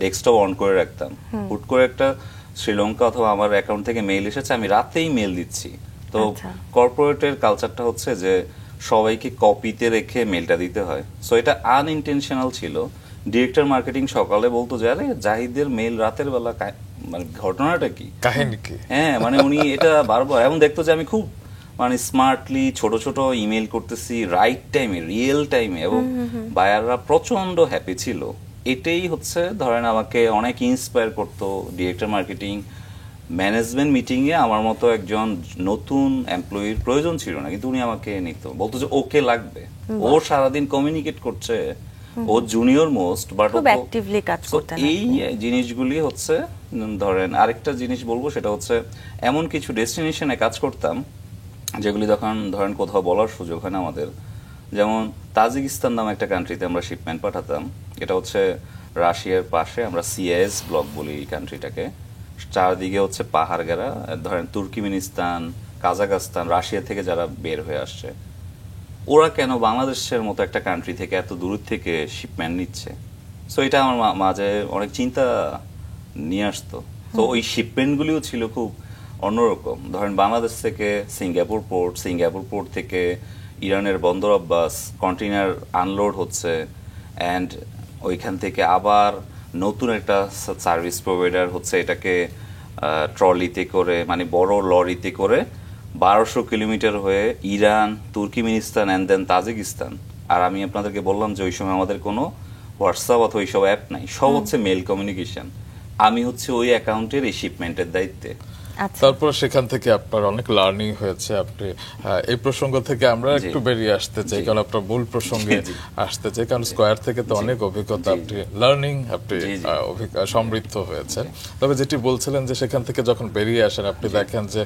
ডেস্কটপ অন করে রাখতাম। হুট করে একটা শ্রীলঙ্কা অথবা আমার অ্যাকাউন্ট থেকে মেইল এসেছে, আমি রাতেই মেইল দিচ্ছি। তো কর্পোরেটের কালচারটা হচ্ছে যে সবাইকে কপিতে রেখে মেলটা দিতে হয়। সো এটা আনইনটেনশনাল ছিল। ডিরেক্টর মার্কেটিং সকালে বলতো যে আরে জাহিদের মেল রাতের বেলা, মানে ঘটনাটা কি, কাহিনী কি? হ্যাঁ, মানে উনি এটা বারবার এবং দেখতো যে আমি খুব মানে স্মার্টলি ছোট ছোট ইমেল করতেছি রাইট টাইমে, রিয়েল টাইমে, এবং বায়াররা প্রচন্ড হ্যাপি ছিল। এটাই হচ্ছে ধরেন আমাকে অনেক ইন্সপায়ার করতো। ডিরেক্টর মার্কেটিং ম্যানেজমেন্ট মিটিং এ আমার মতো একজন নতুন এমপ্লয়ির প্রয়োজন ছিল না, কিন্তু উনি আমাকে নিত, বলতো যে ওকে লাগবে, ও সারাদিন কমিউনিকেট করছে, ও জুনিয়র মোস্ট, বাট খুব অ্যাক্টিভলি কাজ করতেন। এই জিনিসগুলি হচ্ছে ধরেন আরেকটা জিনিস বলবো, সেটা হচ্ছে এমন কিছু ডেস্টিনেশনে কাজ করতাম যেগুলি তখন ধরেন কোথাও বলার সুযোগ হয় না আমাদের। যেমন তাজিকিস্তান নামে একটা কান্ট্রিতে আমরা শিপমেন্ট পাঠাতাম। এটা হচ্ছে রাশিয়ার পাশে, আমরা সিএস ব্লক বলি এই কান্ট্রিটাকে। চারদিকে হচ্ছে পাহাড় ঘেরা, ধরেন তুর্কিমেনিস্তান, কাজাকস্তান, রাশিয়া থেকে যারা বের হয়ে আসছে, ওরা কেন বাংলাদেশের মতো একটা কান্ট্রি থেকে এত দূর থেকে শিপমেন্ট নিচ্ছে? সো এটা আমার মাঝে অনেক চিন্তা নিয়ে আসতো। তো ওই শিপমেন্টগুলিও ছিল খুব অন্যরকম। ধরেন বাংলাদেশ থেকে সিঙ্গাপুর পোর্ট থেকে ইরানের বন্দর আব্বাস কন্টেইনার আনলোড হচ্ছে, অ্যান্ড ওইখান থেকে আবার নতুন একটা সার্ভিস প্রোভাইডার হচ্ছে এটাকে ট্রলিতে করে, মানে বড় লরিতে করে 1200 কিলোমিটার হয়ে Iran, Turkmenistan and then Tajikistan. আর আমি আপনাদেরকে বললাম যে ওই সময় আমাদের কোনো হোয়াটসঅ্যাপ অথবা ওইসব অ্যাপ নাই, সব হচ্ছে মেল কমিউনিকেশন। আমি হচ্ছে ওই অ্যাকাউন্টের এই শিপমেন্টের দায়িত্বে। তারপর সেখান থেকে আপনার অনেক লার্নিং হয়েছে। আপনি এই প্রসঙ্গ থেকে আমরা একটু বেরিয়ে আসতে চাই, কারণ আপনার মূল প্রসঙ্গে আসতে চাই, কারণ স্কয়ার থেকে তো অনেক অভিজ্ঞতা, আপনি লার্নিং, আপনি সমৃদ্ধ হয়েছেন। তবে যেটি বলছিলেন যে সেখান থেকে যখন বেরিয়ে আসেন আপনি দেখেন যে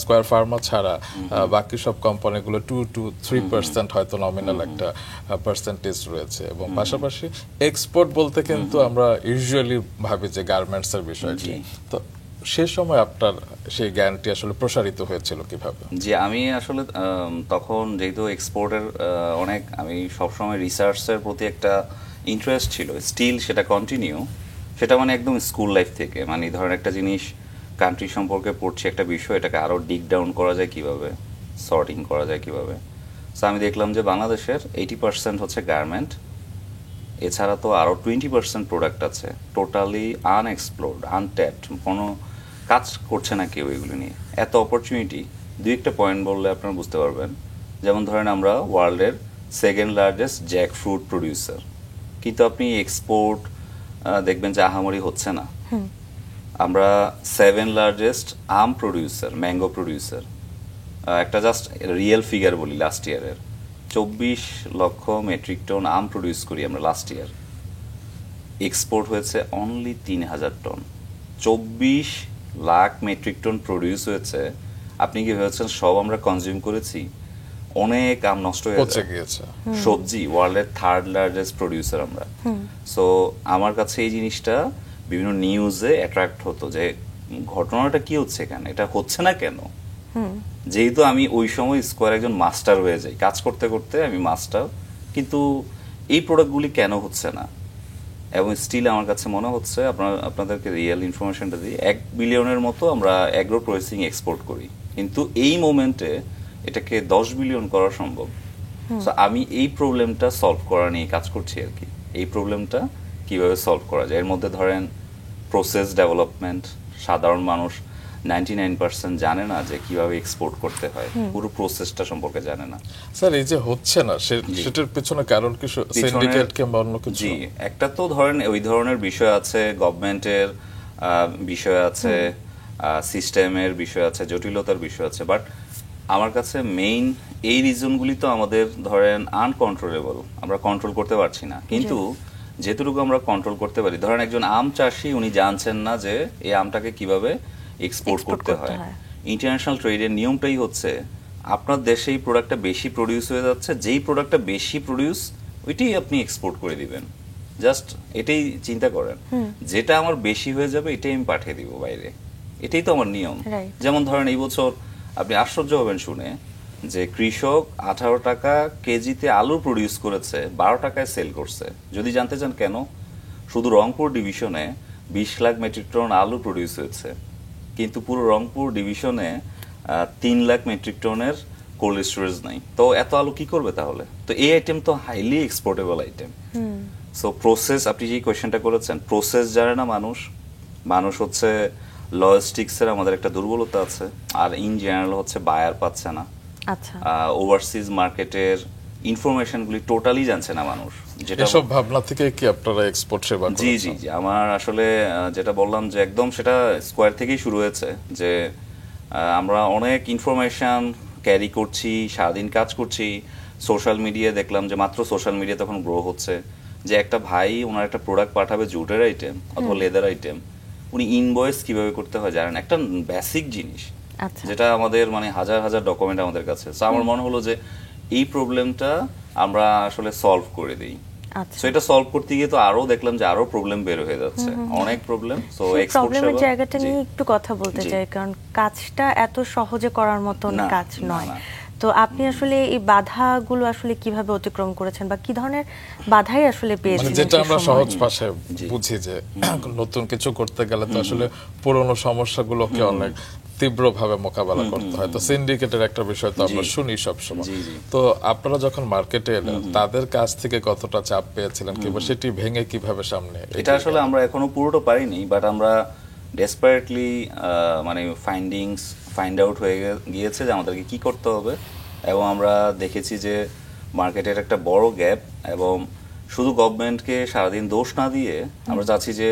স্কয়ার ফার্মা ছাড়া বাকি সব কোম্পানিগুলো 2-3% হয়তো নমিনাল একটা পার্সেন্টেজ রয়েছে, এবং পাশাপাশি এক্সপোর্ট বলতে কিন্তু আমরা ইউজুয়ালি ভাবি যে গার্মেন্টস এর বিষয়টি। তো সে সময় আপনার সেই জ্ঞানটি আসলে প্রসারিত হয়েছিল কিভাবে? যে আমি আসলে তখন যেহেতু এক্সপোর্টের অনেক, আমি সবসময় রিসার্চের প্রতি একটা ইন্টারেস্ট ছিল, স্টিল সেটা কন্টিনিউ। সেটা মানে একদম স্কুল লাইফ থেকে, মানে ধরেন একটা জিনিস কান্ট্রি সম্পর্কে পড়ছি, একটা বিষয়, এটাকে আরও ডিগ ডাউন করা যায় কিভাবে, সর্টিং করা যায় কিভাবে। সো আমি দেখলাম যে বাংলাদেশের 80% হচ্ছে গার্মেন্ট, এছাড়া তো আরও 20% প্রোডাক্ট আছে টোটালি আনএক্সপ্লোরড, আনট্যাপড, কোনো কাজ করছে না কেউ এগুলো নিয়ে। এত অপরচুনিটি, দুই একটা পয়েন্ট বললে আপনারা বুঝতে পারবেন। যেমন ধরেন আমরা ওয়ার্ল্ডের second largest Jack fruit producer, কিন্তু আপনি এক্সপোর্ট দেখবেন যে আহামরি হচ্ছে না। আমরা 7 লার্জেস্ট আম প্রডিউসার, ম্যাঙ্গো প্রডিউসার। একটা জাস্ট রিয়েল ফিগার বলি, লাস্ট ইয়ারের 24 লক্ষ মেট্রিক টন আম প্রডিউস করি আমরা লাস্ট ইয়ার। এক্সপোর্ট হয়েছে অনলি 3000 টন। 24 লাখ মেট্রিক টন প্রডিউস হয়েছে। আপনি কি ভেবেছেন সব আমরা কনজিউম করেছি? অনেক আম নষ্ট হয়ে গেছে। সবজি ওয়ার্ল্ডের 3rd লার্জেস্ট প্রডিউসার আমরা। সো আমার কাছে এই জিনিসটা বিভিন্ন নিউজে অ্যাট্রাক্ট হতো যে ঘটনাটা কি হচ্ছে এখানে, এটা হচ্ছে না কেন। যেহেতু আমি ওই সময় স্কোয়ার একজন মাস্টার হয়ে যাই, কাজ করতে করতে আমি মাস্টার, কিন্তু এই প্রোডাক্টগুলি কেন হচ্ছে না। এবং স্টিল আমার কাছে মনে হচ্ছে, আপনাদেরকে রিয়েল ইনফরমেশনটা দিই, 1 বিলিয়নের মতো আমরা অ্যাগ্রো প্রসেসিং এক্সপোর্ট করি, কিন্তু এই মোমেন্টে এটাকে 10 বিলিয়ন করা সম্ভব। সো আমি এই প্রবলেমটা সলভ করা নিয়ে কাজ করছি আর কি। এই প্রবলেমটা কিভাবে সলভ করা যায়, এর মধ্যে ধরেন প্রসেস ডেভেলপমেন্ট। সাধারণ মানুষ 99% জানে না যে কিভাবে এক্সপোর্ট করতে হয়, পুরো প্রসেসটা সম্পর্কে জানে না। স্যার এই যে হচ্ছে না, সেটার পেছনে কারণ কি সিন্ডিকেট কিংবা অন্য কিছু? জি, একটা তো ধরেন ওই ধরনের বিষয় আছে, গভর্নমেন্টের বিষয় আছে, সিস্টেমের বিষয় আছে, জটিলতার বিষয় আছে। বাট আমার কাছে মেইন এই রিজনগুলি তো আমাদের ধরেন আনকন্ট্রোলেবল, আমরা কন্ট্রোল করতে পারছি না। কিন্তু যেটুকু আমরা কন্ট্রোল করতে পারি, ধরেন একজন আম চাষি, উনি জানছেন না যে এই আমটাকে কিভাবে এক্সপোর্ট করতে হয়। ইন্টারন্যাশনাল ট্রেডের নিয়মটাই হচ্ছে আপনার দেশে এই প্রোডাক্টটা বেশি প্রডিউস হয়ে যাচ্ছে, যেই প্রোডাক্টটা বেশি প্রডিউস ওইটাই আপনি এক্সপোর্ট করে দিবেন। জাস্ট এটাই চিন্তা করেন, যেটা আমার বেশি হয়ে যাবে এটাই আমি পাঠিয়ে দিব বাইরে, এটাই তো আমার নিয়ম। যেমন ধরেন এই বছর আপনি আশ্চর্য হবেন শুনে যে কৃষক 18 টাকা কেজিতে আলু প্রডিউস করেছে, 12 টাকায় সেল করছে। যদি জানতে চান কেন, শুধু রংপুর ডিভিশনে 20 লাখ মেট্রিক টন আলু প্রডিউস হয়েছে, কিন্তু পুরো রংপুর ডিভিশনে 3 লাখ মেট্রিক টনের কোল্ড স্টোরেজ নাই, তো এত আলু কি করবে তাহলে? তো এই আইটেম তো highly exportable item. So process, আপনি যে কোয়েশ্চেনটা করেছেন, প্রসেস জানে না মানুষ হচ্ছে লজিস্টিক্সের আমাদের একটা দুর্বলতা আছে, আর ইন জেনারেল হচ্ছে বায়ার পাচ্ছে না, আচ্ছা ওভারসিজ মার্কেটের ইনফরমেশনগুলি টোটালি জানছে না মানুষ, যেটা এসব ভাবনা থেকে কি আপনারা এক্সপোর্ট সেবা জি করেছেন? জি জি আমার আসলে যেটা বললাম যে একদম সেটা স্কোয়ার থেকেই শুরু হয়েছে, যে আমরা অনেক ইনফরমেশন ক্যারি করছি, সারাদিন কাজ করছি। সোশ্যাল মিডিয়া দেখলাম যে মাত্র সোশ্যাল মিডিয়া তখন গ্রো হচ্ছে, যে একটা ভাই ওনার একটা প্রোডাক্ট পাঠাবে জুটের আইটেম অথবা লেদার আইটেম, উনি ইনভয়েস কিভাবে করতে হয় জানেন, একটা বেসিক জিনিস আচ্ছা যেটা আমাদের মানে হাজার হাজার ডকুমেন্ট আমাদের কাছে। তো আমার মনে হলো যে এই প্রবলেমটা আমরা আসলে সলভ করে দিই। আচ্ছা সো এটা সলভ করতে গিয়ে তো আরো দেখলাম যে আরো প্রবলেম বের হয়ে যাচ্ছে, অনেক প্রবলেম। সো সেই এক্সপোর্ট প্রবলেমের সেবা, জায়গাটা জি। নিয়ে একটু কথা বলতে জি। চাই, কারণ কাজটা এত সহজে করার মতন না, কাজ না, নয়। না। তো আপনি আসলে এই বাধাগুলো আসলে কিভাবে অতিক্রম করেছেন, বা কি ধরনের বাধাই আসলে মানে পেয়েছিলেন যেটা সেই আমরা সময়? সহজ ভাষায় জি। বুঝি যে নতুন কিছু করতে গেলে তো আসলে পুরনো সমস্যাগুলোকে অনেক তীব্রভাবে মোকাবেলা করতে হয়। তো সিন্ডিকেটের একটা বিষয় তো আমরা জি। শুনি সবসময়। জি, জি। তো আপনারা যখন মার্কেটে এলেন তাদের কাছ থেকে কতটা চাপ পেয়েছিলেন, কিংবা সেটি ভেঙে কিভাবে সামনে এটা এগিয়ে আসলে গেলেন? আমরা এখনো পুরোটা পারিনি, বাট আমরা ডেসপারেটলি মানে ফাইন্ড আউট হয়ে গিয়েছে যে আমাদেরকে কি করতে হবে, এবং আমরা দেখেছি যে মার্কেটের একটা বড় গ্যাপ, এবং শুধু গভর্নমেন্টকে সারাদিন দোষ না দিয়ে আমরা চাচ্ছি যে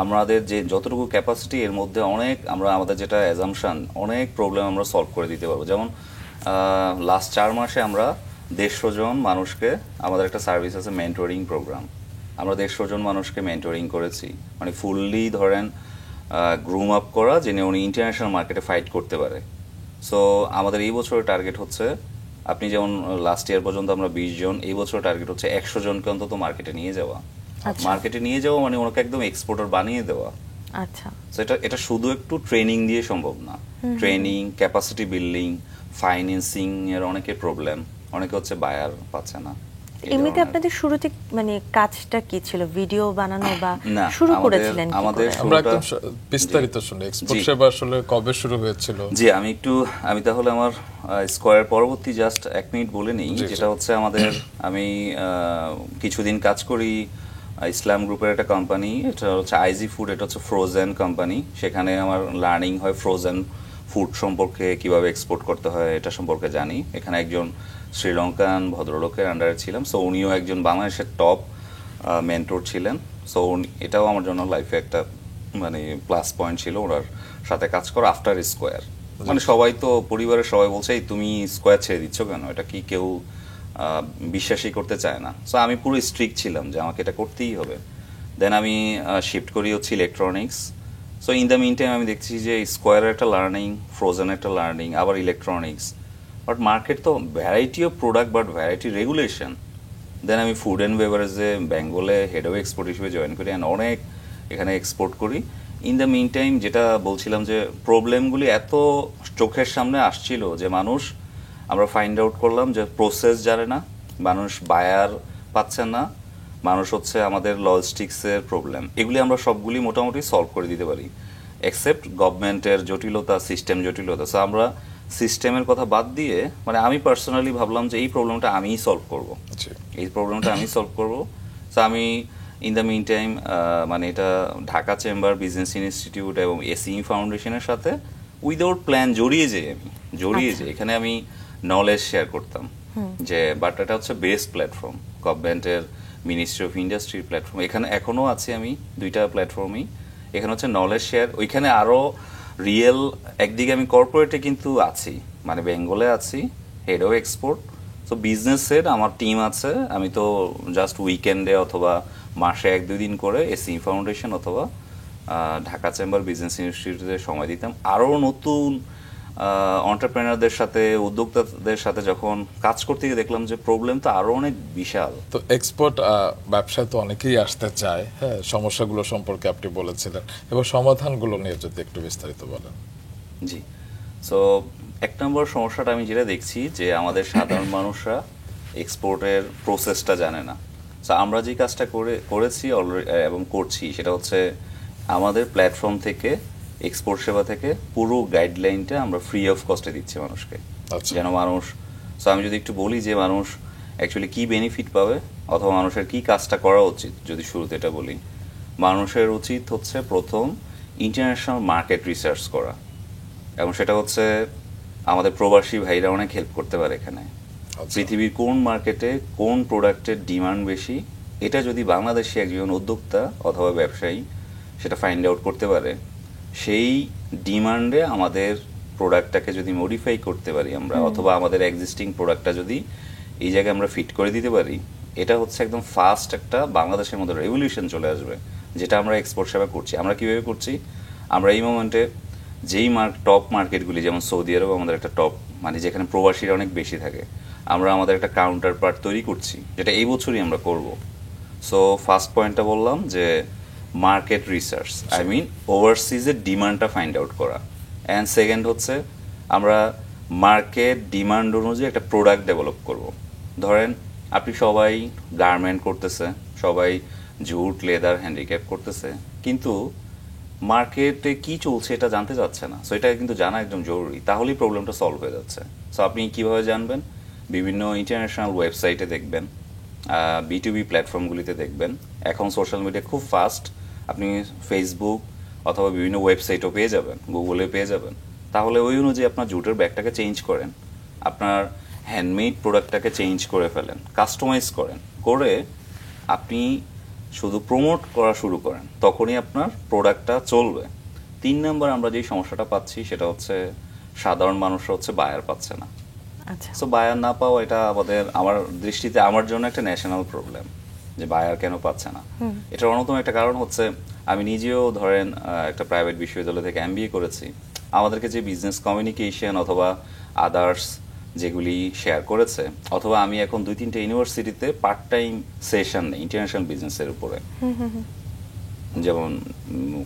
আমাদের যে যতটুকু ক্যাপাসিটি এর মধ্যে অনেক আমরা আমাদের যেটা অ্যাজাম্পশন, অনেক প্রবলেম আমরা সলভ করে দিতে পারবো। যেমন লাস্ট 4 মাসে আমরা 150 জন মানুষকে, আমাদের একটা সার্ভিস আছে মেন্টরিং প্রোগ্রাম, আমরা 150 জন মানুষকে মেন্টরিং করেছি, মানে ফুললি ধরেন গ্রুম আপ করা, যে উনি ইন্টারন্যাশনাল মার্কেটে ফাইট করতে পারে। সো আমাদের এই বছরের টার্গেট হচ্ছে, আপনি যেমন লাস্ট ইয়ার পর্যন্ত আমরা 20 জন, এই বছর টার্গেট হচ্ছে 100 জনকে অন্তত মার্কেটে নিয়ে যাওয়া। আচ্ছা। মার্কেটে নিয়ে যাওয়া মানে ওনাকে একদম এক্সপোর্টার বানিয়ে দেওয়া। আচ্ছা তো এটা শুধু একটু ট্রেনিং দিয়ে সম্ভব না। ট্রেনিং, ক্যাপাসিটি বিল্ডিং, ফাইন্যান্সিং এর অনেকের প্রবলেম, অনেকে হচ্ছে বায়ার পাচ্ছে না। এই এমনিতে ধরনের। আপনাদের শুরুতে মানে কাজটা কি ছিল, ভিডিও বানানো, বা না, শুরু আমাদের- করেছিলেন কি আমাদের করে? আমরা শুরুটা- একদম বিস্তারিত শুনি এক্সপোর্ট জি। সেবা আসলে কবে শুরু হয়েছিল। জি, আমি তাহলে আমার স্কোয়ার পরবর্তী জাস্ট 1 মিনিট বলে নিই। জি, জি। যেটা হচ্ছে আমাদের, আমি কিছুদিন কাজ করি ইসলাম গ্রুপের একটা কোম্পানি, এটা হচ্ছে আইজি ফুড, এটা হচ্ছে ফ্রোজেন কোম্পানি। সেখানে আমার লার্নিং হয় ফ্রোজেন ফুড সম্পর্কে, কিভাবে এক্সপোর্ট করতে হয় এটা সম্পর্কে জানি। এখানে একজন শ্রীলঙ্কান ভদ্রলোকের আন্ডারে ছিলাম, সো উনিও একজন বাংলাদেশের টপ মেন্টর ছিলেন। সো এটাও আমার জন্য লাইফে একটা মানে প্লাস পয়েন্ট ছিল ওনার সাথে কাজ করা আফটার স্কোয়ার। মানে সবাই তো, পরিবারের সবাই বলছে "এই তুমি স্কোয়ার ছেড়ে দিচ্ছ কেন, এটা কি কেউ বিশ্বাসই করতে চায় না"। সো আমি পুরো স্ট্রিক্ট ছিলাম যে আমাকে এটা করতেই হবে। দেন আমি শিফট করি হচ্ছে electronics. So in the mean time আমি দেখছি যে স্কোয়ারের একটা লার্নিং, ফ্রোজেন একটা লার্নিং, আবার ইলেকট্রনিক্স, বাট মার্কেট তো variety of product but variety regulation. Then আমি ফুড অ্যান্ড বেভারেজে বেঙ্গলে হেড অফ এক্সপোর্ট হিসেবে জয়েন করি, অ্যান্ড অনেক এখানে এক্সপোর্ট করি। ইন দ্য মিন টাইম যেটা বলছিলাম যে প্রবলেমগুলি এত চোখের সামনে আসছিল যে আমরা ফাইন্ড আউট করলাম যে প্রসেস জানে না মানুষ, বায়ার পাচ্ছে না মানুষ, হচ্ছে আমাদের লজিস্টিক্সের প্রবলেম, এগুলি আমরা সবগুলি মোটামুটি সলভ করে দিতে পারি, এক্সেপ্ট গভর্নমেন্টের জটিলতা, সিস্টেম জটিলতা। সো আমরা সিস্টেমের কথা বাদ দিয়ে, মানে আমি পার্সোনালি ভাবলাম যে এই প্রবলেমটা আমিই সলভ করব, জি। এই প্রবলেমটা আমি সলভ করব। সো আমি ইন দ্য মিন টাইম মানে এটা ঢাকা চেম্বার, বিজনেস ইনস্টিটিউট এবং এসিই ফাউন্ডেশনের সাথে উইদাউট প্ল্যান জড়িয়ে যাই, এখানে আমি নলেজ শেয়ার করতাম, যে বাট এটা হচ্ছে বেস্ট প্ল্যাটফর্ম, গভর্নমেন্টের মিনিস্ট্রি অফ ইন্ডাস্ট্রির প্ল্যাটফর্ম। এখানে এখনো আছি আমি, 2টা প্ল্যাটফর্মই। এখানে হচ্ছে নলেজ শেয়ার, ওইখানে আরো রিয়েল, একদিকে আমি কর্পোরেটে কিন্তু আছি, মানে বেঙ্গলে আছি হেড অফ এক্সপোর্ট। সো বিজনেসের আমার টিম আছে, আমি তো জাস্ট উইকেন্ডে অথবা মাসে 1-2 দিন করে এসি ফাউন্ডেশন অথবা ঢাকা চেম্বার বিজনেস ইনস্টিটিউটে সময় দিতাম। আরও নতুন এন্টারপ্রেনারদের সাথে, উদ্যোক্তাদের সাথে যখন কাজ করতে গিয়ে দেখলাম যে প্রবলেম তো আরো অনেক বিশাল। তো এক্সপোর্ট ব্যবসায় তো অনেকেই আসতে চায়, হ্যাঁ, সমস্যাগুলো সম্পর্কে আপনি বলেছিলেন, এবং সমাধানগুলো নিয়ে যদি একটু বিস্তারিত বলেন। জি, সো 1 নম্বর সমস্যাটা আমি যেটা দেখছি যে আমাদের সাধারণ মানুষরা এক্সপোর্টের প্রসেসটা জানে না। সো আমরা যে কাজটা করেছি অলরেডি এবং করছি, সেটা হচ্ছে আমাদের প্ল্যাটফর্ম থেকে, এক্সপোর্ট সেবা থেকে পুরো গাইডলাইনটা আমরা ফ্রি অফ কস্টে দিচ্ছি মানুষকে। আচ্ছা। যেন মানুষ, সো আমি যদি একটু বলি যে মানুষ অ্যাকচুয়ালি কি বেনিফিট পাবে অথবা মানুষের কি কাজটা করা উচিত, যদি শুরুতে এটা বলি, মানুষের উচিত হচ্ছে প্রথম ইন্টারন্যাশনাল মার্কেট রিসার্চ করা, এবং সেটা হচ্ছে আমাদের প্রবাসী ভাইরা অনেক হেল্প করতে পারে এখানে। আচ্ছা। পৃথিবীর কোন মার্কেটে কোন প্রোডাক্টের ডিমান্ড বেশি, এটা যদি বাংলাদেশি একজন উদ্যোক্তা অথবা ব্যবসায়ী সেটা ফাইন্ড আউট করতে পারে, সেই ডিমান্ডে আমাদের প্রোডাক্টটাকে যদি মডিফাই করতে পারি আমরা, অথবা আমাদের এক্সিস্টিং প্রোডাক্টটা যদি এই জায়গায় আমরা ফিট করে দিতে পারি, এটা হচ্ছে একদম ফাস্ট একটা বাংলাদেশের মধ্যে রেভলিউশন চলে আসবে, যেটা আমরা এক্সপোর্ট সেবা করছি। আমরা কিভাবে করছি, আমরা এই মোমেন্টে যেই টপ মার্কেটগুলি, যেমন সৌদি আরব আমাদের একটা টপ, মানে যেখানে প্রবাসীরা অনেক বেশি থাকে, আমরা আমাদের একটা কাউন্টার পার্ট তৈরি করছি, যেটা এই বছরই আমরা করব। সো ফার্স্ট পয়েন্টটা বললাম যে মার্কেট রিসার্চ, আই মিন ওভারসিজের ডিমান্ডটা ফাইন্ড আউট করা, অ্যান্ড সেকেন্ড হচ্ছে আমরা মার্কেট ডিমান্ড অনুযায়ী একটা প্রোডাক্ট ডেভেলপ করব। ধরেন আপনি সবাই গার্মেন্ট করতেছে, সবাই জুট, লেদার, হ্যান্ডিক্যাপ করতেছে, কিন্তু মার্কেটে কি চলছে এটা জানতে চাচ্ছে না। সো এটা কিন্তু জানা একদম জরুরি, তাহলেই প্রবলেমটা সলভ হয়ে যাচ্ছে। সো আপনি কিভাবে জানবেন, বিভিন্ন ইন্টারন্যাশনাল ওয়েবসাইটে দেখবেন, B2B প্ল্যাটফর্মগুলিতে দেখবেন। এখন সোশ্যাল মিডিয়া খুব ফাস্ট, আপনি ফেসবুক অথবা বিভিন্ন ওয়েবসাইটও পেয়ে যাবেন, গুগলে পেয়ে যাবেন। তাহলে ওই অনুযায়ী আপনার জুটের ব্যাগটাকে চেঞ্জ করেন, আপনার হ্যান্ডমেড প্রোডাক্টটাকে চেঞ্জ করে ফেলেন, কাস্টমাইজ করেন, করে আপনি শুধু প্রমোট করা শুরু করেন, তখনই আপনার প্রোডাক্টটা চলবে। 3 নাম্বার আমরা যেই সমস্যাটা পাচ্ছি সেটা হচ্ছে সাধারণ মানুষরা হচ্ছে বায়ার পাচ্ছে না। আচ্ছা। সো বায়ার না পাওয়া, এটা আমার দৃষ্টিতে, আমার জন্য একটা ন্যাশনাল প্রবলেম, যে বায়ার কেন পাচ্ছে না। এটার অন্যতম একটা কারণ হচ্ছে, আমি নিজেও ধরেন একটা প্রাইভেট বিশ্ববিদ্যালয় থেকে MBA করেছি, আমাদেরকে যে বিজনেস কমিউনিকেশন অথবা আদার্স যেগুলি শেয়ার করেছে, অথবা আমি এখন 2-3টে ইউনিভার্সিটিতে পার্ট টাইম সেশন নেই ইন্টারন্যাশনাল বিজনেসের উপরে, যেমন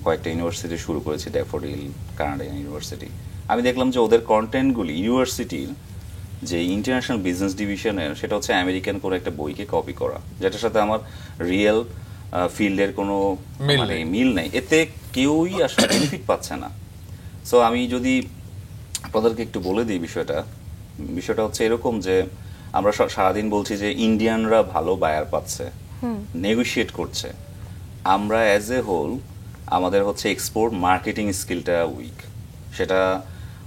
কয়েকটা ইউনিভার্সিটি শুরু করেছি, ড্যাফোডিল, কানাডিয়ান ইউনিভার্সিটি। আমি দেখলাম যে ওদের কন্টেন্টগুলি ইউনিভার্সিটির যে ইন্টারন্যাশনাল বিজনেস ডিভিশনের, সেটা হচ্ছে আমেরিকান কোনো একটা বইকে কপি করা, যেটার সাথে আমার রিয়েল ফিল্ডের কোনো মানে মিল নেই, এতে কেউই আসলে বেনিফিট পাচ্ছে না। সো আমি যদি আপনাদেরকে একটু বলে দিই বিষয়টা হচ্ছে এরকম যে আমরা সারাদিন বলছি যে ইন্ডিয়ানরা ভালো বায়ার পাচ্ছে, নেগোশিয়েট করছে। আমরা অ্যাজ এ হোল আমাদের হচ্ছে এক্সপোর্ট মার্কেটিং স্কিলটা উইক। সেটা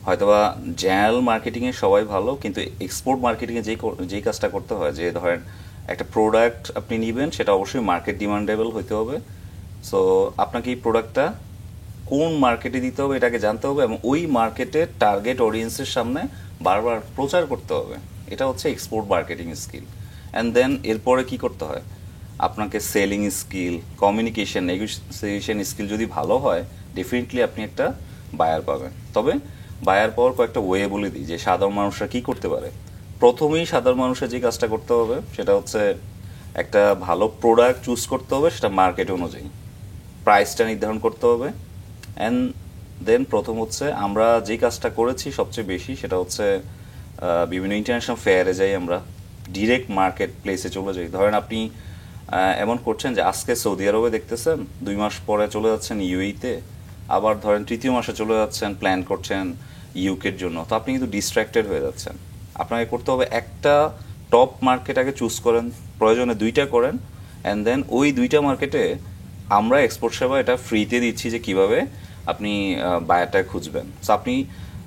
হয়তোবা জেনারেল মার্কেটিংয়ে সবাই ভালো, কিন্তু এক্সপোর্ট মার্কেটিংয়ে যেই কাজটা করতে হয়, যে ধরেন একটা প্রোডাক্ট আপনি নেবেন, সেটা অবশ্যই মার্কেট ডিমান্ডেবল হতে হবে। সো আপনাকে এই প্রোডাক্টটা কোন মার্কেটে দিতে হবে এটাকে জানতে হবে, এবং ওই মার্কেটের টার্গেট অডিয়েন্সের সামনে বারবার প্রচার করতে হবে। এটা হচ্ছে export marketing skill. And then এরপরে কি করতে হয়, আপনাকে selling skill, communication, negotiation skill যদি ভালো হয়, ডেফিনেটলি আপনি একটা বায়ার পাবেন। তবে বায়ার পাওয়ার কয়েকটা ওয়ে বলে দিই, যে সাধারণ মানুষরা কি করতে পারে। প্রথমেই সাধারণ মানুষের যে কাজটা করতে হবে সেটা হচ্ছে একটা ভালো প্রোডাক্ট চুজ করতে হবে, সেটা মার্কেট অনুযায়ী প্রাইসটা নির্ধারণ করতে হবে। অ্যান্ড দেন প্রথম হচ্ছে আমরা যে কাজটা করেছি সবচেয়ে বেশি, সেটা হচ্ছে বিভিন্ন ইন্টারন্যাশনাল ফেয়ারে যাই, আমরা ডিরেক্ট মার্কেট প্লেসে চলে যাই। ধরেন আপনি এমন করছেন যে আজকে সৌদি আরবে দেখতেছেন, 2 মাস পরে চলে যাচ্ছেন ইউএইতে, আবার ধরেন 3য় মাসে চলে যাচ্ছেন, প্ল্যান করছেন ইউকের জন্য, তো আপনি কিন্তু ডিস্ট্র্যাক্টেড হয়ে যাচ্ছেন। আপনাকে করতে হবে একটা টপ মার্কেট আগে চুজ করেন, প্রয়োজনে 2টা করেন, অ্যান্ড দেন ওই 2টা মার্কেটে আমরা এক্সপোর্ট সেবা এটা ফ্রিতে দিচ্ছি, যে কিভাবে আপনি বায়ারটা খুঁজবেন। সো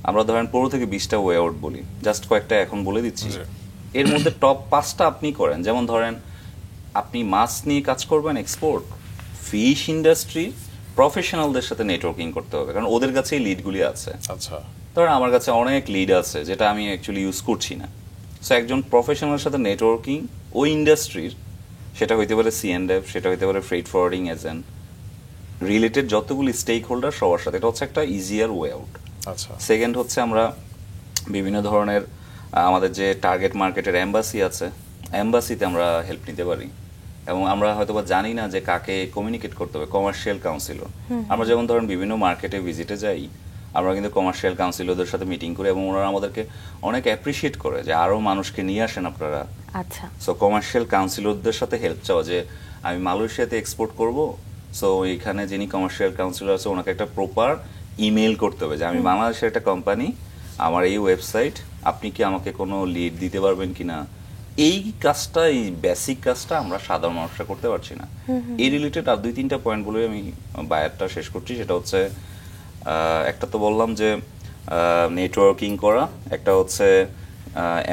আমরা ধরেন 15 থেকে 20টা ওয়ে আউট বলি, জাস্ট কয়েকটা এখন বলে দিচ্ছি। এর মধ্যে টপ 5টা আপনি করেন। যেমন ধরেন আপনি মাছ নিয়ে কাজ করবেন, এক্সপোর্ট, ফিশ ইন্ডাস্ট্রি প্রফেশনালদের সাথে নেটওয়ার্কিং করতে হবে, কারণ ওদের কাছেই লিডগুলি আছে। আচ্ছা। ধরেন আমার কাছে অনেক লিড আছে যেটা আমি অ্যাকচুয়ালি ইউজ করছি না। সো একজন প্রফেশনালের সাথে নেটওয়ার্কিং ওই ইন্ডাস্ট্রির, সেটা হইতে পারে C&F, সেটা হইতে পারে ফ্রেট ফরওয়ার্ডিং এজেন্ট, রিলেটেড যতগুলি স্টেক হোল্ডার সবার সাথে, এটা হচ্ছে একটা ইজিয়ার ওয়ে আউট। আচ্ছা। সেকেন্ড হচ্ছে আমরা বিভিন্ন ধরনের আমাদের যে টার্গেট মার্কেটের এম্বাসি আছে, এম্বাসিতে আমরা হেল্প নিতে পারি, এবং আমরা হয়তোবা জানি না যে কাকে কমিউনিকেট করতে হবে, কমার্শিয়াল কাউন্সিলর। আমরা যেমন ধরেন বিভিন্ন মার্কেটে ভিজিটে যাই, আমরা কিন্তু কমার্শিয়াল কাউন্সিলরদের সাথে মিটিং করি, এবং ওনারা আমাদেরকে অনেক অ্যাপ্রিসিয়েট করে যে আরও মানুষকে নিয়ে আসেন আপনারা। আচ্ছা। সো কমার্শিয়াল কাউন্সিলরদের সাথে হেল্প চাওয়া, যে আমি মালয়েশিয়াতে এক্সপোর্ট করব, সো এখানে যিনি কমার্শিয়াল কাউন্সিলর আছে ওনাকে একটা প্রপার ইমেল করতে হবে যে আমি বাংলাদেশের একটা কোম্পানি, আমার এই ওয়েবসাইট, আপনি কি আমাকে কোনো লিড দিতে পারবেন কিনা, এই কাজটা, এই বেসিক কাজটা আমরা সাধারণ মানুষরা করতে পারছি না। এই রিলেটেড আর 2-3টা পয়েন্ট বলে আমি বায়ারটা শেষ করছি। সেটা হচ্ছে একটা তো বললাম যে নেটওয়ার্কিং করা, একটা হচ্ছে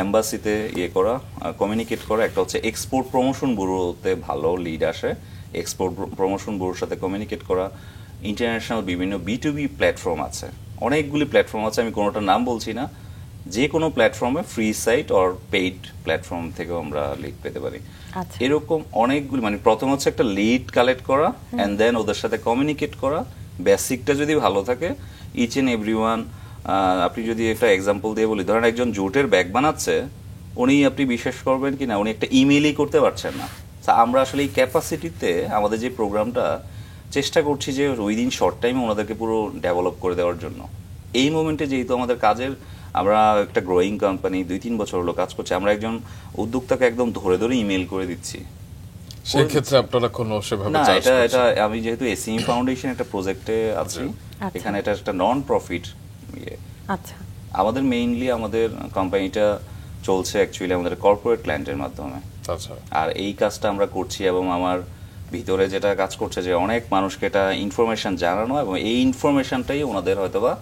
এম্বাসিতে করা, কমিউনিকেট করা, একটা হচ্ছে এক্সপোর্ট প্রমোশন ব্যুরোতে ভালো লিড আসে, এক্সপোর্ট প্রমোশন ব্যুরোর সাথে কমিউনিকেট করা। ইন্টারন্যাশনাল বিভিন্ন B2B প্ল্যাটফর্ম আছে, অনেকগুলি প্ল্যাটফর্ম আছে, আমি কোনোটার নাম বলছি না। যে কোনো প্ল্যাটফর্মে free site or paid platform থেকেও আমরা লিড পেতে পারি। আচ্ছা। এরকম অনেকগুলি, মানে প্রথম হচ্ছে একটা লিড কালেক্ট করা অ্যান্ড দেন ওদের সাথে কমিউনিকেট করা। বেসিকটা যদি ভালো থাকে, ইচ এন্ড এভরিওয়ান, আপনি যদি একটা এক্সাম্পল দিয়ে বলি, ধরেন একজন জুটের ব্যাগ বানাচ্ছে, উনি, আপনি বিশ্বাস করবেন কিনা, উনি একটা ইমেইলই করতে পারছেন না। আমরা আসলে এই ক্যাপাসিটিতে আমাদের যে প্রোগ্রামটা চেষ্টা করছি যে উইদিন শর্ট টাইমে ওনাদেরকে পুরো ডেভেলপ করে দেওয়ার জন্য। এই মোমেন্টে যেহেতু আমাদের কাজের, আমরা একটা গ্রোয়িং কোম্পানি, 2-3 বছর হলো কাজ করছি, আমরা একজন উদ্যোক্তাকে একদম ধরে ধরে ইমেল করে দিচ্ছি। সেই ক্ষেত্রে আপনারা কোনো সেভাবে না, চার্জ এটা আমি যেহেতু এসএমই ফাউন্ডেশন একটা প্রজেক্টে আছি, এখানে এটা একটা নন প্রফিট। আচ্ছা। আমাদের মেইনলি আমাদের কোম্পানিটা চলছে অ্যাকচুয়ালি আমাদের কর্পোরেট ক্লায়েন্টের মাধ্যমে। আচ্ছা। আর এই কাজটা আমরা করছি, এবং আমার ভিতরে যেটা কাজ করছে যে অনেক মানুষকে এটা ইনফরমেশন জানানো, এবং এই ইনফরমেশনটাই ওনাদের হয়তোবা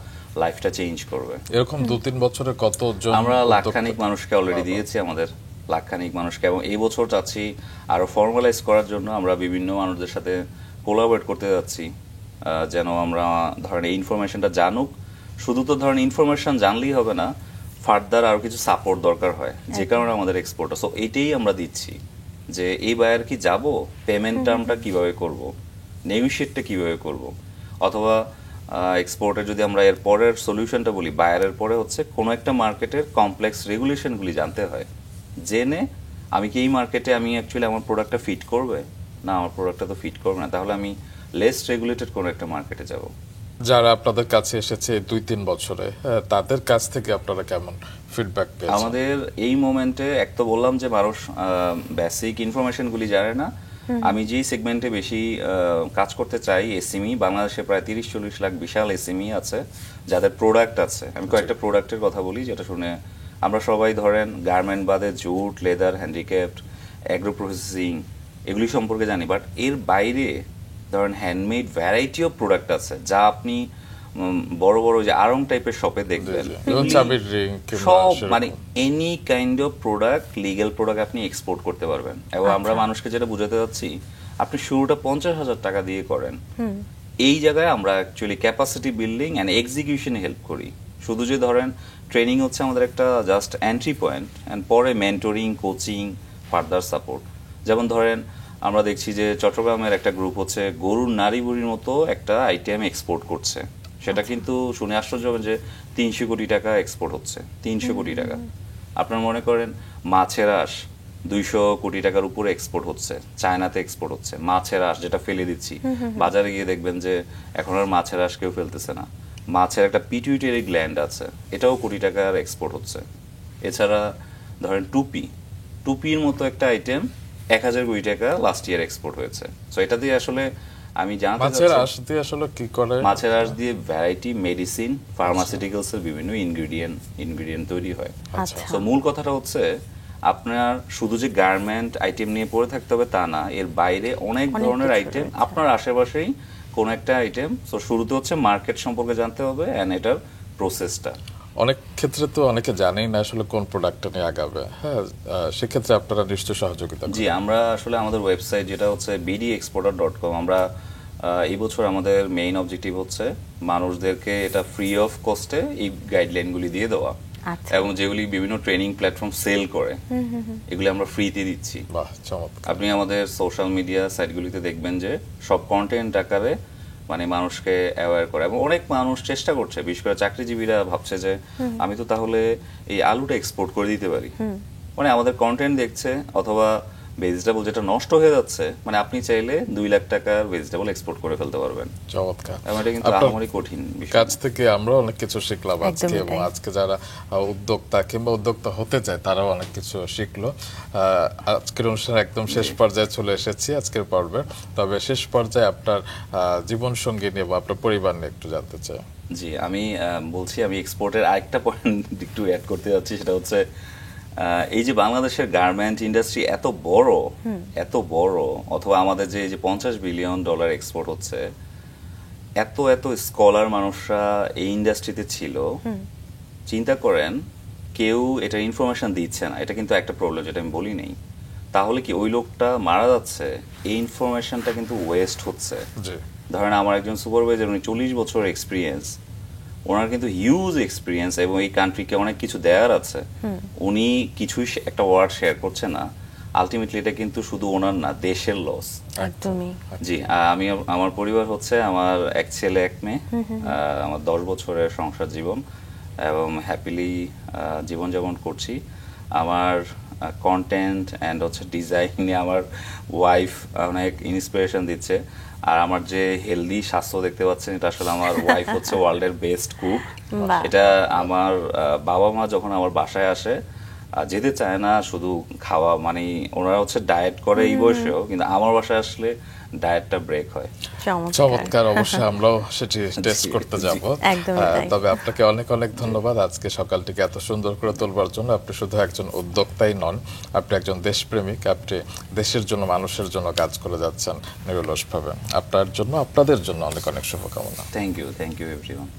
লাইফটা চেঞ্জ করবে। এরকম 2-3 বছরে কতজন? আমরা লাখখানিক মানুষকে অলরেডি দিয়েছি, আমাদের লাখখানিক মানুষকে, এবং এই বছর চাচ্ছি আরো ফর্মালাইজ করার জন্য। আমরা বিভিন্ন মানুষদের সাথে কোলাবরেট করতে যাচ্ছি, যেন আমরা, ধরেন, এই ইনফরমেশনটা জানুক। শুধু তো ধরেন ইনফরমেশন জানলেই হবে না, ফার্দার আরো কিছু সাপোর্ট দরকার হয়, যে কারণে আমাদের এক্সপোর্ট। সো এইটাই আমরা দিচ্ছি, যে এই বায়ার কি যাব, পেমেন্ট টার্মটা কিভাবে করব, নেগোশিয়েটটা কিভাবে করব, অথবা এক্সপোর্টে যদি আমরা এর পরের সলিউশনটা বলি, বায়ারের পরে হচ্ছে কোনো একটা মার্কেটের কমপ্লেক্স রেগুলেশনগুলি জানতে হয়, জেনে আমি কি এই মার্কেটে আমি অ্যাকচুয়ালি আমার প্রোডাক্টটা ফিট করবে, না আমার প্রোডাক্টটা তো ফিট করবে না, তাহলে আমি লেস রেগুলেটেড কোনো একটা মার্কেটে যাব। যারা আপনাদের কাছে এসেছে 2-3 বছরে, তাদের কাছ থেকে আপনারা কেমন ফিডব্যাক পেয়েছেন? আমাদের এই মোমেন্টে, এক তো বললাম যে মানুষ বেসিক ইনফরমেশনগুলি জানে না। আমি যেই সেগমেন্টে বেশি কাজ করতে চাই, এসএমই, বাংলাদেশে প্রায় 30-40 লাখ বিশাল এসএমই আছে যাদের প্রোডাক্ট আছে। আমি কয়েকটা প্রোডাক্টের কথা বলি, যেটা শুনে আমরা সবাই, ধরেন, গার্মেন্ট বাদে জুট, লেদার, হ্যান্ডিক্যাফট, অ্যাগ্রো প্রসেসিং, এগুলি সম্পর্কে জানি। বাট এর বাইরে ধরেন হ্যান্ডমেড ভ্যারাইটি অফ প্রোডাক্ট আছে, যা আপনি বড় বড় যে আড়ং টাইপের শপে দেখবেন, সব, মানে any kind of product, legal product আপনি এক্সপোর্ট করতে পারবেন। এবং আমরা মানুষকে যেটা বুঝাতে যাচ্ছি, আপনি শুরুটা 50,000 টাকা দিয়ে করেন। এই জায়গায় আমরা অ্যাকচুয়ালি ক্যাপাসিটি বিল্ডিং অ্যান্ড এক্সিকিউশনে হেল্প করি। শুধু যে ধরেন ট্রেনিং হচ্ছে আমাদের একটা জাস্ট এন্ট্রি পয়েন্ট, অ্যান্ড পরে মেন্টরিং, কোচিং, ফার্দার সাপোর্ট। যেমন ধরেন আমরা দেখছি যে চট্টগ্রামের একটা গ্রুপ হচ্ছে গরুর নাড়ি বুড়ির মতো একটা আইটেম এক্সপোর্ট করছে। সেটা কিন্তু শুনে আশ্চর্য হবেন যে 300 কোটি টাকা এক্সপোর্ট হচ্ছে, 300 কোটি টাকা। আপনার মনে করেন মাছের আঁশ 200 কোটি টাকার উপরে এক্সপোর্ট হচ্ছে, চায়নাতে এক্সপোর্ট হচ্ছে। মাছের আঁশ যেটা ফেলে দিচ্ছি, বাজারে গিয়ে দেখবেন যে এখন আর মাছের আঁশ কেউ ফেলতেছে না। মাছের একটা পিটুইটারি গ্ল্যান্ড আছে, এটাও কোটি টাকার এক্সপোর্ট হচ্ছে। এছাড়া ধরেন টুপির মতো একটা আইটেম 1000 কোটি টাকা লাস্ট ইয়ার এক্সপোর্ট হয়েছে। সো এটা দিয়ে আসলে আমি জানতে চাচ্ছি, মাছের আঁশ দিয়ে আসলে কি করে? মাছের আঁশ দিয়ে ভ্যারাইটি মেডিসিন, ফার্মাসিউটিক্যালস এর বিভিন্ন ইনগ্রেডিয়েন্ট তৈরি হয়। সো মূল কথাটা হচ্ছে, আপনার শুধু যে গার্মেন্ট আইটেম নিয়ে পড়ে থাকতে হবে তা না, এর বাইরে অনেক ধরনের আইটেম, আপনার আশেপাশেই কোন একটা আইটেম। সো শুরুতে হচ্ছে মার্কেট সম্পর্কে জানতে হবে এন্ড এটার প্রসেসটা। অনেক ক্ষেত্রে তো অনেকে জানেই না আসলে কোন প্রোডাক্টটা নিয়ে আগাবে। হ্যাঁ, সেক্ষেত্রে আপনারা নিশ্চয় সহযোগিতা করেন। জি, আমরা আসলে আমাদের ওয়েবসাইট যেটা হচ্ছে bdexporter.com, আমরা এই বছর আমাদের মেইন অবজেক্টিভ হচ্ছে মানুষদেরকে এটা ফ্রি অফ কস্টে এই গাইডলাইনগুলি দিয়ে দেওয়া, এবং যেগুলি বিভিন্ন ট্রেনিং প্ল্যাটফর্ম সেল করে, এগুলি আমরা ফ্রিতে দিচ্ছি। বাহ, চমৎকার। আপনি আমাদের সোশ্যাল মিডিয়া সাইটগুলিতে দেখবেন যে সব কন্টেন্ট আকারে মানে মানুষকে অ্যাওয়্যার করে, এবং অনেক মানুষ চেষ্টা করছে, বিশেষ করে চাকরিজীবীরা ভাবছে যে আমি তো তাহলে এই আলুটা এক্সপোর্ট করে দিতে পারি। মানে আমাদের কন্টেন্ট দেখছে, অথবা ভেজিটেবল যেটা নষ্ট হয়ে যাচ্ছে, মানে আপনি চাইলে 2 লাখ টাকার ভেজিটেবল এক্সপোর্ট করে ফেলতে পারবেন। চমৎকার। এবং এটা কিন্তু আপনার আমারই কঠিন বিষয় কাছ না। থেকে আমরা অনেক কিছু শিখলাম আজকে, একদমই এবং তাই। আজকে যারা উদ্যোক্তা কিংবা উদ্যোক্তা হতে চায় তারাও অনেক কিছু শিখলো। আজকের অনুষ্ঠান একদম শেষ পর্যায়ে চলে এসেছি আজকের পর্বে। তবে শেষ পর্যায়ে আপনার জীবন সঙ্গী নিয়ে বা আপনার পরিবার নিয়ে একটু জানতে চাই। জি, আমি বলছি, আমি এক্সপোর্টের আরেকটা পয়েন্ট একটু অ্যাড করতে যাচ্ছি, সেটা হচ্ছে এই যে বাংলাদেশের গার্মেন্ট ইন্ডাস্ট্রি এত বড়, অথবা আমাদের যে এই যে $50 বিলিয়ন এক্সপোর্ট হচ্ছে, এত স্কলার মানুষরা এই ইন্ডাস্ট্রিতে ছিল, চিন্তা করেন কেউ এটা ইনফরমেশন দিচ্ছে না। এটা কিন্তু একটা প্রবলেম, যেটা আমি বলি নেই। তাহলে কি ওই লোকটা মারা যাচ্ছে, এই ইনফরমেশনটা কিন্তু ওয়েস্ট হচ্ছে। জি, ধরেন আমার একজন সুপারভাইজার, উনি 40 বছর এক্সপিরিয়েন্স, ওনার কিন্তু হিউজ এক্সপিরিয়েন্স এবং এই কান্ট্রিকে অনেক কিছু দেওয়ার আছে, উনি কিছুই একটা ওয়ার্ড শেয়ার করছে না। আলটিমেটলি এটা কিন্তু শুধু ওনার না, দেশের লস। একদমই। জি, আমি আমার পরিবার হচ্ছে আমার এক ছেলে এক মেয়ে, আমার 10 বছরের সংসার জীবন, এবং হ্যাপিলি জীবনযাপন করছি। আমার কন্টেন্ট অ্যান্ড হচ্ছে ডিজাইনে আমার ওয়াইফ অনেক ইন্সপিরেশন দিচ্ছে। আর আমার যে হেলদি স্বাস্থ্য দেখতে পাচ্ছেন, এটা আসলে আমার ওয়াইফ হচ্ছে ওয়ার্ল্ডের বেস্ট কুক। বাহ। এটা আমার বাবা মা যখন আমার বাসায় আসে, যেতে চায় না শুধু খাওয়া, মানে ওনারা হচ্ছে ডায়েট করে এই বয়সেও, কিন্তু আমার বাসায় আসলে ডায়েটটা ব্রেক হয়। চমৎকার। অবশ্যই আমরাও সেটি টেস্ট করতে যাব। একদমই তাই। তবে আপনাকে অনেক অনেক ধন্যবাদ আজকে সকালটিকে এত সুন্দর করে তোলবার জন্য। আপনি শুধু একজন উদ্যোক্তাই নন, আপনি একজন দেশপ্রেমিক। আপনি দেশের জন্য, মানুষের জন্য কাজ করে যাচ্ছেন নিরলসভাবে। আপনার জন্য, আপনাদের জন্য অনেক অনেক শুভকামনা। Thank you everyone.